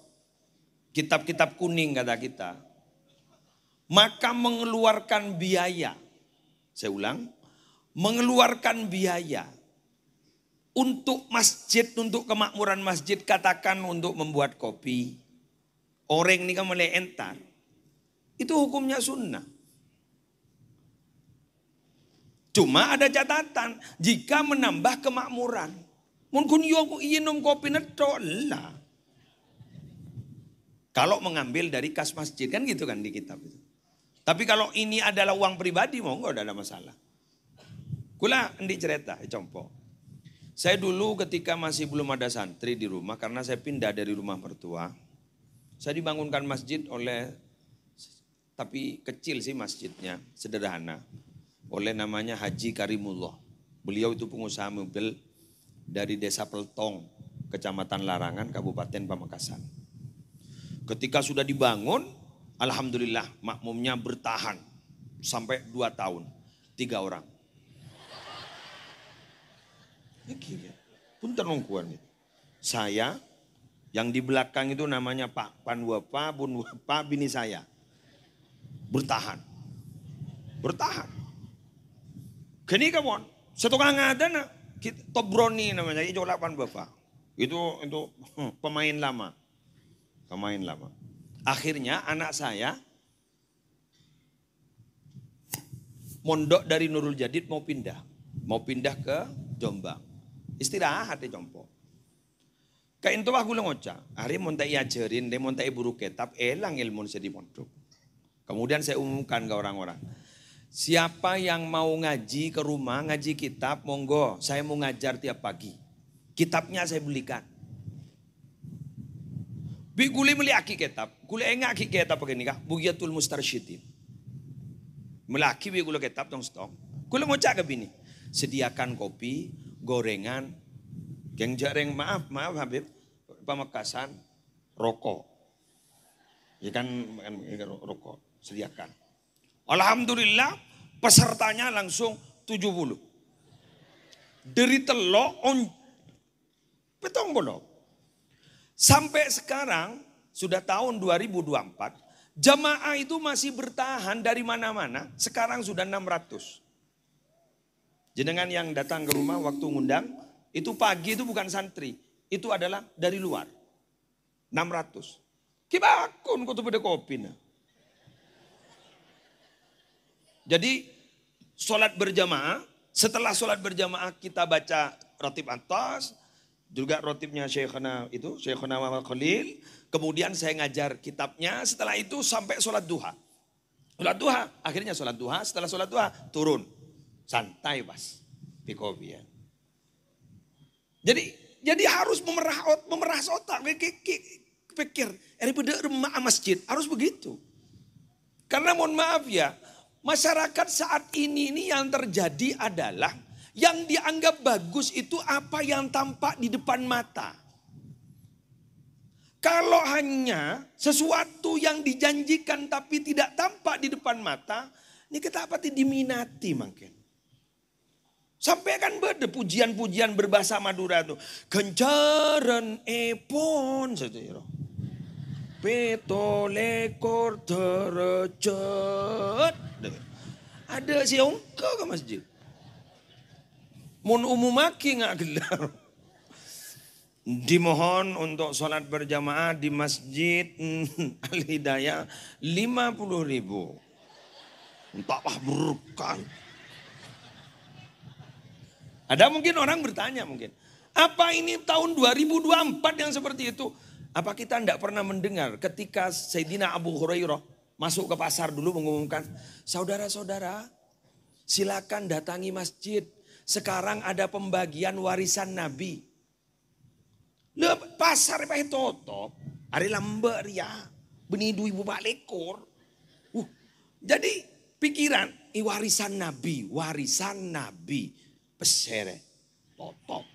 kitab-kitab kuning kata kita, maka mengeluarkan biaya, saya ulang, mengeluarkan biaya untuk masjid, untuk kemakmuran masjid, katakan untuk membuat kopi, orang ini kan mulai entar, itu hukumnya sunnah. Cuma ada catatan, jika menambah kemakmuran. Mungkin yo minum kopi netok lah. Kalau mengambil dari kas masjid kan gitu kan di kitab itu. Tapi kalau ini adalah uang pribadi mau enggak ada masalah. Kula endi cerita, compo. Saya dulu ketika masih belum ada santri di rumah karena saya pindah dari rumah mertua. Saya dibangunkan masjid oleh, tapi kecil sih masjidnya, sederhana. Oleh namanya Haji Karimullah. Beliau itu pengusaha mobil dari desa Peltong, Kecamatan Larangan, Kabupaten Pamekasan. Ketika sudah dibangun, Alhamdulillah makmumnya bertahan sampai 2 tahun. 3 orang. Punten nongkuan. Saya yang di belakang itu namanya Pak Panwapa, Bun Wapa, bini saya. Bertahan. Bertahan. Kini kawan, setukang ada na, Tobroni namanya, itu 8 bapak. Itu pemain lama. Pemain lama. Akhirnya anak saya mondok dari Nurul Jadid mau pindah. Mau pindah ke Jombang. Istirahat di Jompo. Kayak itu aku ngoca. Hari mau tak iajarin, dia mau tak buru kitab, elang ilmu saya di pondok. Kemudian saya umumkan ke orang-orang. Siapa yang mau ngaji ke rumah, ngaji kitab, monggo. Saya mau ngajar tiap pagi. Kitabnya saya belikan. Bi gule meliaki kitab. Gule enggak ki kitab begini kah? Bugiyatul Mustarsyidin. Melaki bi gule kitab dong stok. Gule ngocak ke bini. Sediakan kopi, gorengan, geng jareng, maaf Habib, Pamekasan, rokok. Ya kan rokok, sediakan. Alhamdulillah pesertanya langsung 70. Dari telok on petong bolok. Sampai sekarang sudah tahun 2024, jamaah itu masih bertahan dari mana-mana. Sekarang sudah 600. Jenengan yang datang ke rumah waktu ngundang, itu pagi itu bukan santri, itu adalah dari luar. 600. Kibakun kau tuh beda kopi. Jadi sholat berjamaah, setelah sholat berjamaah kita baca rotib atas, juga rotibnya Syekhana Muhammad Khalil. Kemudian saya ngajar kitabnya, setelah itu sampai sholat duha. Sholat duha, akhirnya sholat duha, setelah sholat duha turun. Santai pas, pikopi ya. Jadi harus memerah otak, pikir, daripada rumah masjid, harus begitu. Karena mohon maaf ya, masyarakat saat ini yang terjadi adalah yang dianggap bagus itu apa yang tampak di depan mata. Kalau hanya sesuatu yang dijanjikan tapi tidak tampak di depan mata, ini kita apa diminati makin. Sampai kan beda pujian-pujian berbahasa Madura tuh. Kencaran epon saja. Petolekor tercet. Ada si ongko ke masjid. Mun umumaki nggak gelar. Dimohon untuk sholat berjamaah di masjid Al-Hidayah 50.000. Entahlah berkah. Ada mungkin orang bertanya mungkin. Apa ini tahun 2024 yang seperti itu? Apa kita tidak pernah mendengar ketika Sayyidina Abu Hurairah masuk ke pasar dulu mengumumkan. Saudara-saudara silakan datangi masjid. Sekarang ada pembagian warisan Nabi. Pasar apa tutup. Hari lambat ya. Benih 2 lekor. Jadi pikiran. Warisan Nabi. Pesere. Tutup.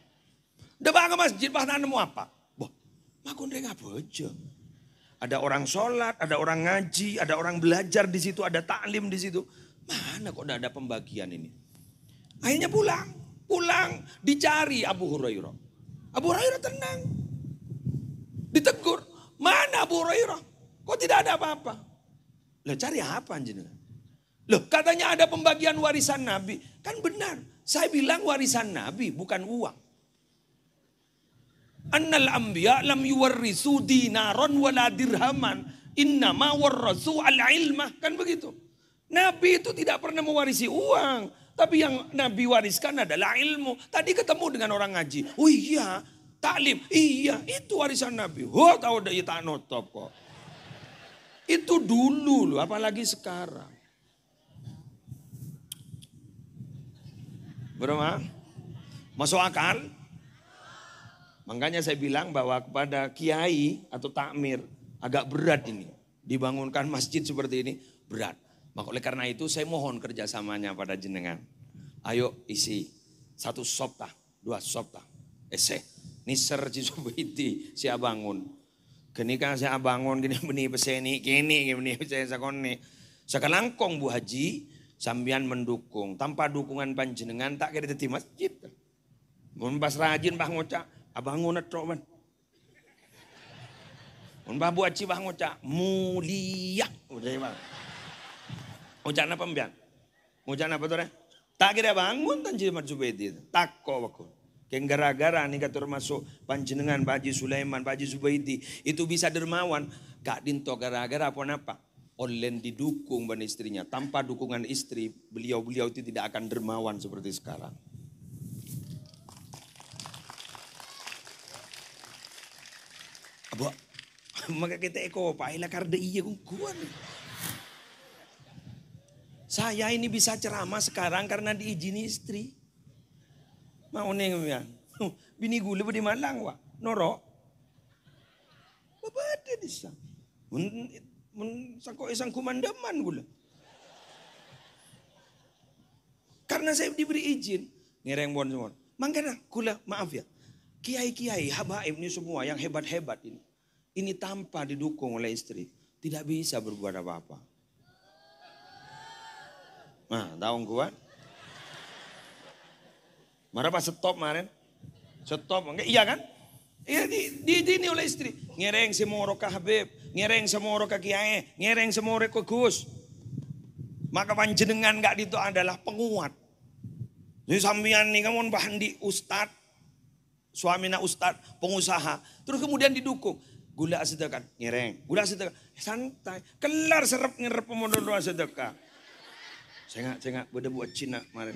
Udah bangga masjid. Bahkan nemu apa? Makun dia ngapa aja. Ada orang sholat, ada orang ngaji, ada orang belajar di situ, ada taklim di situ. Mana kok udah ada pembagian ini? Akhirnya pulang dicari Abu Hurairah. Abu Hurairah tenang. Ditegur, mana Abu Hurairah? Kok tidak ada apa-apa? Lah cari apa jenengan? Loh katanya ada pembagian warisan Nabi. Kan benar, saya bilang warisan Nabi bukan uang. Annal anbiya lam yuwarrisu dinaron wala dirhaman. Innama warrasu al-ilmah. Kan begitu. Nabi itu tidak pernah mewarisi uang. Tapi yang Nabi wariskan adalah ilmu. Tadi ketemu dengan orang ngaji. Oh iya, taklim. Iya, itu warisan Nabi. Oh tahu dah tak notop kok. Itu dulu loh, apalagi sekarang. Berapa? Masuk akal? Makanya saya bilang bahwa kepada kiai atau takmir agak berat ini. Dibangunkan masjid seperti ini berat. Maka oleh karena itu saya mohon kerjasamanya pada jenengan. Ayo isi 1 sop tah, 2 sop tah. Niser Cisubiti siap bangun. Kini kan saya bangun gini benih peseni kini benih saya sakone. Sekalangkong Bu Haji sambian mendukung. Tanpa dukungan panjenengan tak kira di masjid. Mun pas rajin bah ngocak abangun netrok man. Mun bah Bu Haji bah ngocak mulia. Udah bang. Ngocak apa mbian? Ngocak apa tuh? Tak kira bangun tanji Mat Zubaidi. Takko aku. Yang gara-gara nih kata termasuk panjenengan Pak Haji Sulaiman, Pak Haji Zubaidi itu bisa dermawan. Gak dinto gara-gara apa-apa. Olen didukung dan istrinya. Tanpa dukungan istri, beliau-beliau itu tidak akan dermawan seperti sekarang. Abo, maka kita pailah karena iya kuat. Saya ini bisa ceramah sekarang karena diizini istri. Mau neng ya, bini gula di Malang wak, norok. Bapak ada di sana. Sangko isang kumandaman gula. Karena saya diberi izin, ngereng bon semua. Makanya gula maaf ya, kiai-kiai, habaib ini semua yang hebat-hebat ini tanpa didukung oleh istri tidak bisa berbuat apa-apa. Nah, tahu kuat? Marah pas stop kemarin. Stop, enggak iya kan? Iya di oleh istri. Ngereng semoro ka Habib, ngereng semoro ka Kiai, ngereng semoro ka Gus. Maka panjenengan enggak itu adalah penguat. Jadi sambian nih kamu bahan di ustad, suamina ustad, pengusaha. Terus kemudian didukung. Gula sedekah, ngereng. Gula sedekah, santai. Kelar serap ngerep pemodoh sedekah. Saya enggak buat Cina kemarin.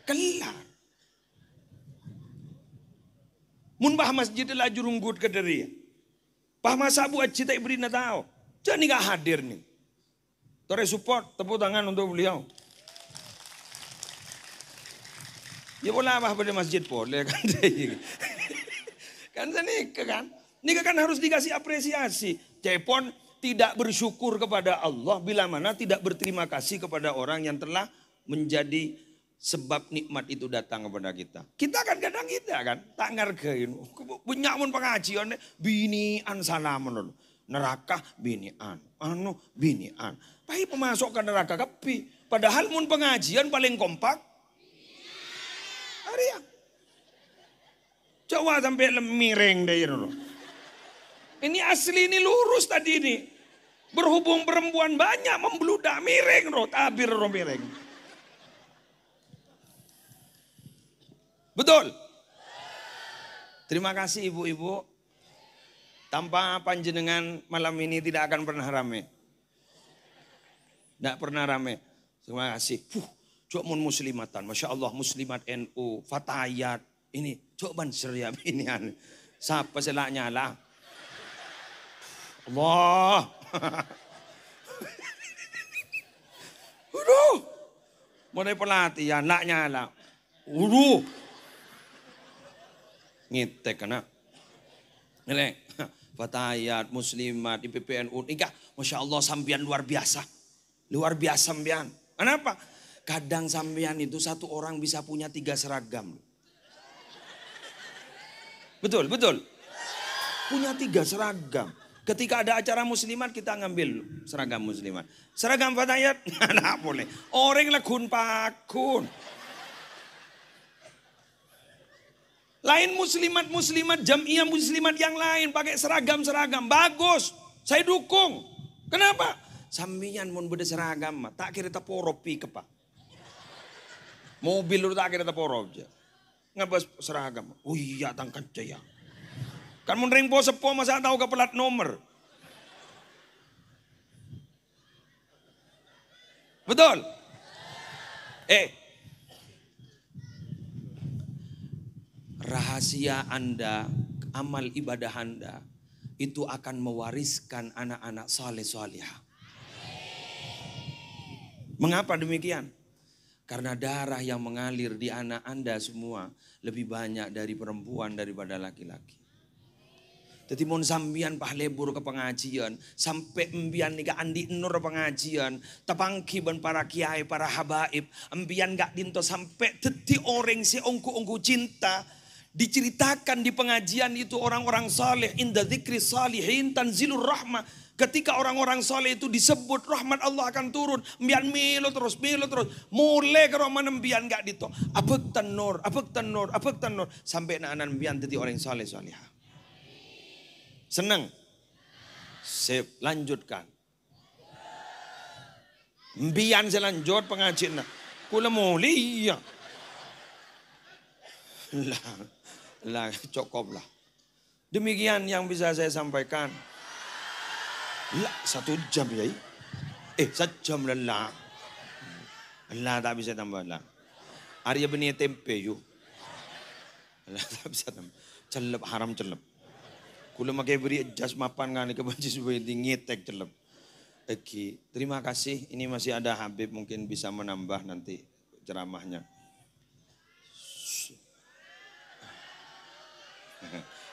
Kelar. Mun bah masjid lah jurunggut ke diri. Bah masa buat cita ibri na tahu. Jadi gak hadir nih. Tore support, tepuk tangan untuk beliau. Ya boleh apa pada masjid boleh kan. Kan nikah kan. Nikah kan harus dikasih apresiasi. Cepon tidak bersyukur kepada Allah bila mana tidak berterima kasih kepada orang yang telah menjadi sebab nikmat itu datang kepada kita. Kita kan kadang kita kan tak ngargain. Banyak pun pengajian binian sana menurut. Neraka binian. Binian. Pai pemasok ke neraka kepi. Padahal mun pengajian paling kompak. Hari ya. Coba sampai miring deh ini asli ini lurus tadi ini. Berhubung perempuan banyak membludak miring tabir miring. Betul. Terima kasih ibu-ibu. Tanpa panjenengan malam ini tidak akan pernah rame. Tidak pernah rame. Terima kasih. Coba muslimatan. Masya Allah muslimat NU. Fatayat. Ini. Coba seriap ini. Siapa selaknya lah. Allah. Udah. Mulai pelatihan. Laknya lah. Udah. Ngitek kena. Nilai. Fatayat, muslimat, di PPNU. Nikah. Masya Allah sambian luar biasa. Luar biasa sambian. Kenapa? Kadang sambian itu satu orang bisa punya 3 seragam. Betul, betul. Punya 3 seragam. Ketika ada acara muslimat kita ngambil seragam muslimat. Seragam fatayat. Nggak boleh. Orang lagun pakun. Lain muslimat jamiah muslimat yang lain pakai seragam-seragam bagus. Saya dukung. Kenapa? Sambian mun beda seragam tak kira taporopi kepa. Mobil lu tak kira taporop aja. Ngabas seragam. Oh iya tangkat jaya. Kan mun ring po sepo masa tahu ke pelat nomor. Betul? Rahasia Anda, amal ibadah Anda itu akan mewariskan anak-anak saleh salihah. Mengapa demikian? Karena darah yang mengalir di anak Anda semua lebih banyak dari perempuan daripada laki-laki. Jadi mun sambian pahlebur ke pengajian, sampai embian nika andi nur pengajian, tepangki ban para kiai, para habaib, embian gak dinto sampai teti orang si ongku-ongku cinta. Diceritakan di pengajian itu orang-orang saleh, inda dzikri salihin tanzilur rahmah. Ketika orang-orang saleh itu disebut, rahmat Allah akan turun. Mbian melo terus. Mulai ke mana mbian gak dito. Abek tenor. Sampai anak-anak mbian jadi orang saleh salihah. Senang? Sip, lanjutkan. Mbian selanjut pengajian. Kula mulai iya. Lah cukup lah. Demikian yang bisa saya sampaikan. Lah 1 jam ya. 1 jam lah. Allah tak bisa tambah lah. Arya benih tempe yuk. Allah tak bisa tambah. Celep haram celep. Kula makai beri jas mapan ngani ke banci supaya ngetek celep. Oke, terima kasih. Ini masih ada Habib mungkin bisa menambah nanti ceramahnya.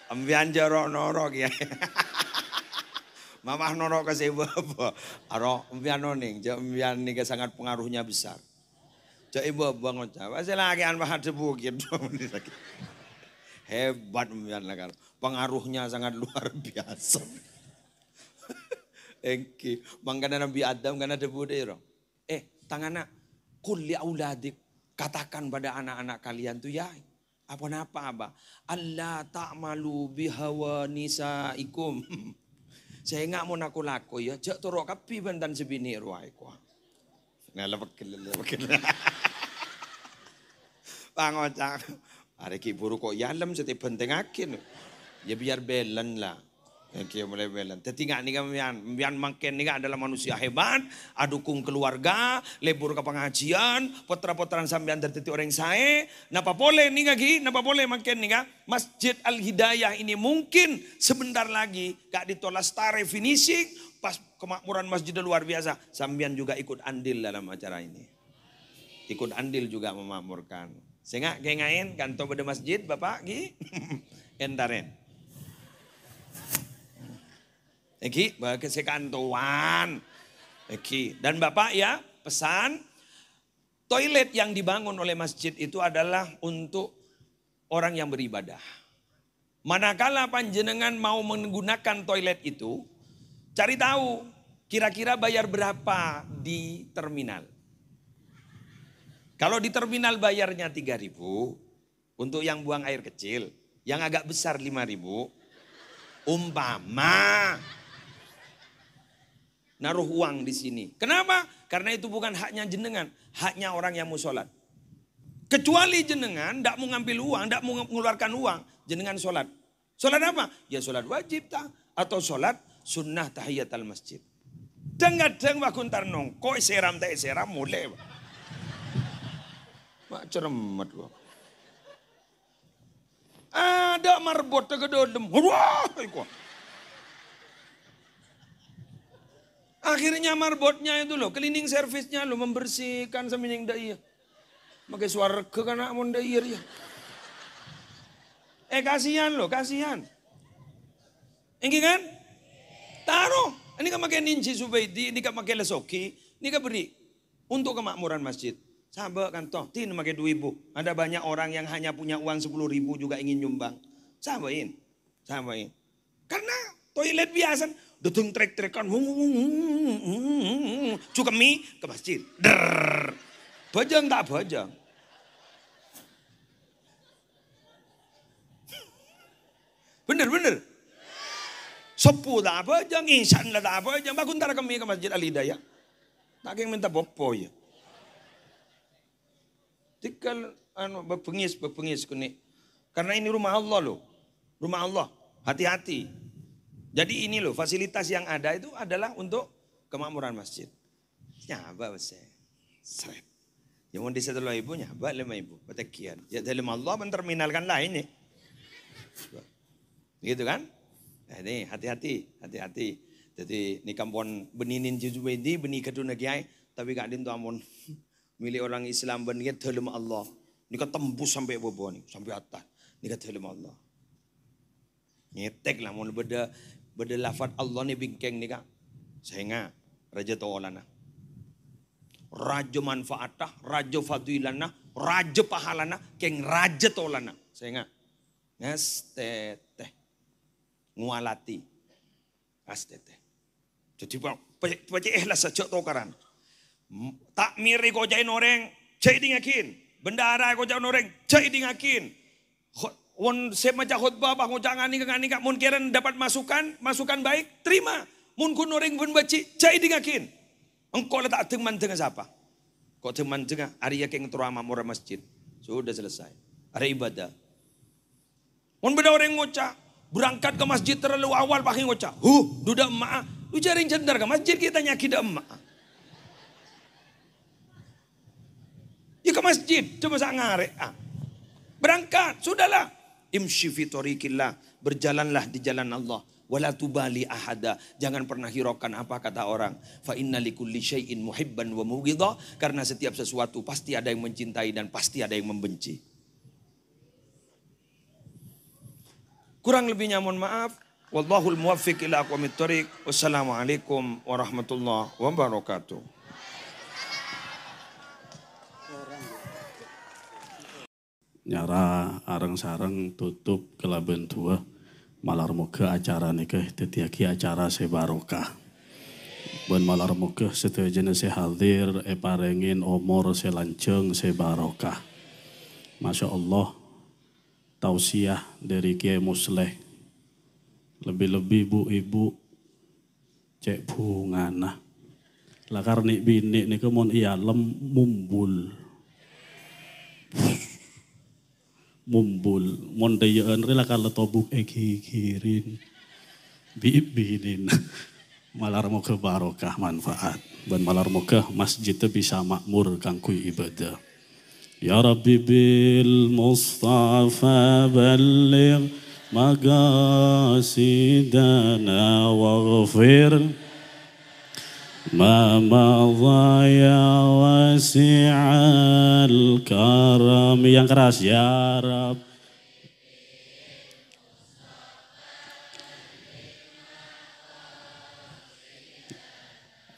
Ambian jorok norok ya. Mamah norok kasih bapak. Aro ambian noning. Ambian ni sangat pengaruhnya besar. Cak ibu bangun cak. Masih lagi an bahat sebukit. Hebat ambian lah kan. Pengaruhnya sangat luar biasa. Engki. Mangkana Nabi Adam kan ada budaya. Tangan kulli auladik. Katakan pada anak-anak kalian tuh ya. Apa? Allah ta'malu bihawa nisaikum. Saya nggak mau laku ya. Jak turok kapi bantan sebini ruai kuah. Ngalah pakil. Pangocak. Ada kiburu kok yalam setiap penting akin. Ya biar belen lah. Oke, mulai belen. Tetingak nih kan makin nih adalah manusia hebat, adukung keluarga, lebur ke pengajian, potra-potran sambian tertiti orang saya. Napa boleh nih lagi, napa boleh makin nih kan? Masjid Al Hidayah ini mungkin sebentar lagi gak ditolak star finishing, pas kemakmuran masjid luar biasa. Sambian juga ikut andil dalam acara ini. Ikut andil juga memakmurkan. Sehingga gengain kantor pada masjid Bapak Gi. Entaren. Eki, bagi sekantuan. Eki, dan Bapak ya pesan, toilet yang dibangun oleh masjid itu adalah untuk orang yang beribadah. Manakala panjenengan mau menggunakan toilet itu, cari tahu kira-kira bayar berapa di terminal. Kalau di terminal bayarnya 3.000, untuk yang buang air kecil, yang agak besar 5.000, umpama naruh uang di sini. Kenapa? Karena itu bukan haknya jenengan, haknya orang yang mau sholat. Kecuali jenengan tidak mau ngambil uang, tidak mau mengeluarkan uang, jenengan sholat. Sholat apa? Ya sholat wajib tak? Atau sholat sunnah tahiyatul masjid. Kadang-kadang wakuntar nongko seram tak seram mulai. Mak ceremet gua. Ada marbot tegedolem. Wah, kok. Akhirnya marbotnya itu loh, cleaning service-nya loh, membersihkan semining daya. Pakai suara ke kana mon daya ya. Kasihan loh, kasihan. Ini kan? Taruh. Ini kan pakai ninci subaidi, ini kan pakai lesoki, ini kan beri untuk kemakmuran masjid. Sabar kan toh, tin pakai 2.000. Ada banyak orang yang hanya punya uang 10.000 juga ingin nyumbang. Sabarin. Karena toilet biasa. Deteng trek-trekan, cukemi ke masjid. Bajang tak bajang. Bener. Sepu tak bajang, insan lah tak bajang. Bakuntara kami ke masjid Al Hidayah. Tak yang minta bopo ya. Tikal berpengis kuni. Karena ini rumah Allah loh. Rumah Allah. Hati-hati. Jadi ini loh, fasilitas yang ada itu adalah untuk kemakmuran masjid. Nyaba besar. Seret. Yang mau disetelah ibu nyaba 5.000. Petekian. Ya dalam Allah menterminalkan lain nih. Gitu kan? Nah, ini hati-hati. Jadi ini kampung beninin juga ini, benih kedua kiai. Tapi gak dintu amun. Milik orang Islam benih dalam Allah. Ini kan tembus sampai bawah nih. Sampai atas. Ini kan dalam Allah. Nyetek lah mau beda lafad Allah ni bingkeng ni kak. Sehingga raja tolana. Raja manfaatah, raja fadilana, raja pahalana, keng raja tolana. Sehingga Ngasteteh. Ngualati. Ngasteteh. Jadi baca ikhlas saja tokaran. Tak miri ko jain orang, cai dingakin. Bendara ko jain orang, cai dingakin. Won semaja khutbah bah jangan ngani kak mun kiran dapat masukan baik, terima. Mun kun orang pun baca, cai dingakin. Engkau letak teman dengan siapa? Kau teman dengan Arya keng terama murah masjid. Sudah selesai. Ada ibadah. Mun beda orang ngocak, berangkat ke masjid terlalu awal pakai ngocak. Duda emak. Lu jaring cendar ke masjid kita nyakida emak. Ya ke masjid, coba sak ngarek. Berangkat, sudahlah. Imshi fi tariqillah, berjalanlah di jalan Allah. Wala tubali ahada, jangan pernah hiraukan apa kata orang. Fa inna likulli syai'in muhibban wa mubghidha, karena setiap sesuatu pasti ada yang mencintai dan pasti ada yang membenci. Kurang lebihnya mohon maaf. Wallahul muwaffiq ila aqwamit thoriq. Wassalamualaikum warahmatullahi wabarakatuh. Nyara areng-sareng tutup kelaben tua malar muka acara nikah tetiaki acara sebarokah ben malar muka setuju se hadir parengin omor selanceng sebarokah. Masya Allah tausiah dari Kiai Musleh lebih-lebih bu ibu cek bungana lakar nik bini nih kemon ialem mumbul mon dayaan rela kala tobuk kirin bibinin malar mo ke barokah manfaat ban malar mo ke masjid bisa makmur kangkui ibadah. Ya Rabbi bil Mustafa balligh maqasidana waghfir ما مضى يا واسع الكرم yang keras ya Rab.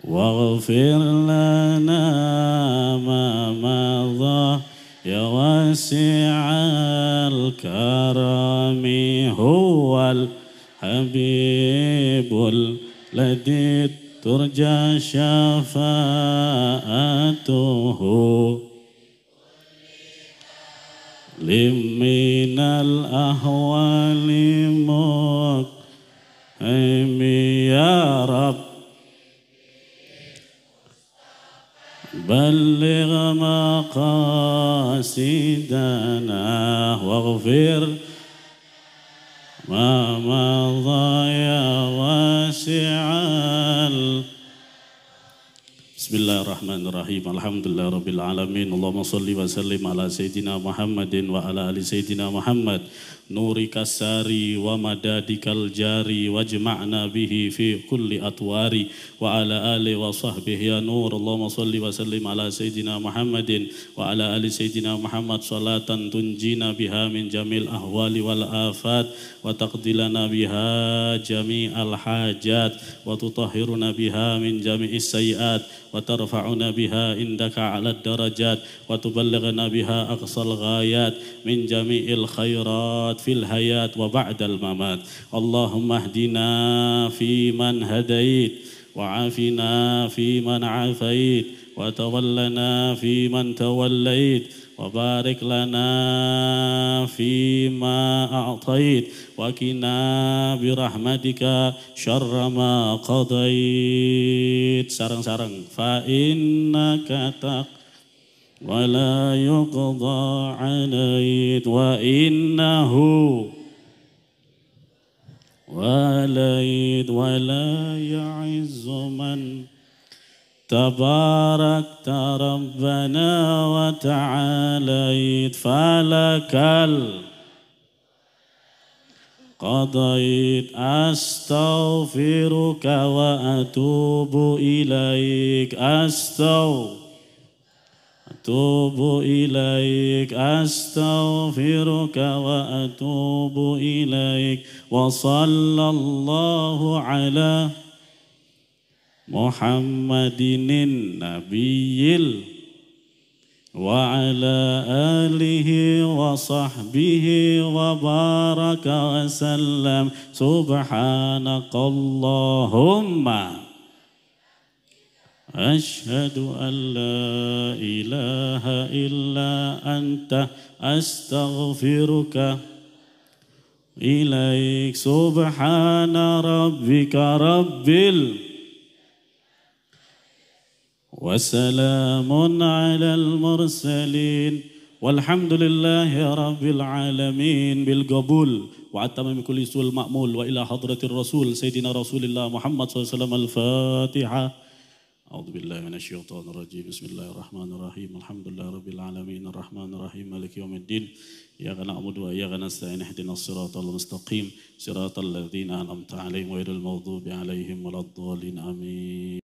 واغفر لنا ما مضى يا واسع الكرم هو الحبيب الذي ترجى شفاعته لمن الأهوال مقيم يا رب بلغ مقاصدنا واغفر ما مضى يا واسع Bismillahirrahmanirrahim. Alhamdulillah rabbil alamin. Allahumma salli wa sallim ala sayyidina Muhammadin wa ala ali sayyidina Muhammad. Nuri kasari wa madadikal jari wajma'na bihi fi kulli atwari wa ala ali wa sahbihi ya nur. Allahumma salli wa sallim ala sayyidina Muhammadin wa ala ali sayyidina Muhammad salatan tunjina biha min jamil ahwali wal afat wa taqdilana biha jami'al hajat wa tutahhiruna biha min jami'is sayiat wa tarfa'una biha indaka 'alad darajat wa tuballighna biha aqsal ghayat min jami'il khairat fil hayat wa ba'dal mamat. Allahumma hdina fi man hadait wa afina fi man afait wa tawallana fi man tawallait wa barik lana fi ma a'tait wa qina bi rahmatika syarra ma qadait. Sarang-sarang fa innaka taq ولا يقضى عليك وإنه وليد ولا يعز من تباركت ربنا وتعاليت فلك قضيت أستغفرك وأتوب إليك أتوب إليك أستغفرك وأتوب إليك وصلى الله على محمد النبي وعلى آله وصحبه وبارك وسلم سبحانك اللهم أشهد أن لا إله إلا أنت أستغفرك إليك سبحان ربك وسلام على المرسلين والحمد لله رب العالمين بالقبول وعتم من كل سوء المأمول وإلى حضرة الرسول سيدنا رسول الله محمد صلى الله عليه وسلم الفاتحة. أعوذ بالله من الشيطان الرجيم بسم الله الرحمن الرحيم الحمد لله رب العالمين الرحمن الرحيم مالك يوم الدين إياك نعبد وإياك نستعين اهدنا الصراط المستقيم صراط الذين أنعمت عليهم غير المغضوب عليهم ولا الضالين آمين.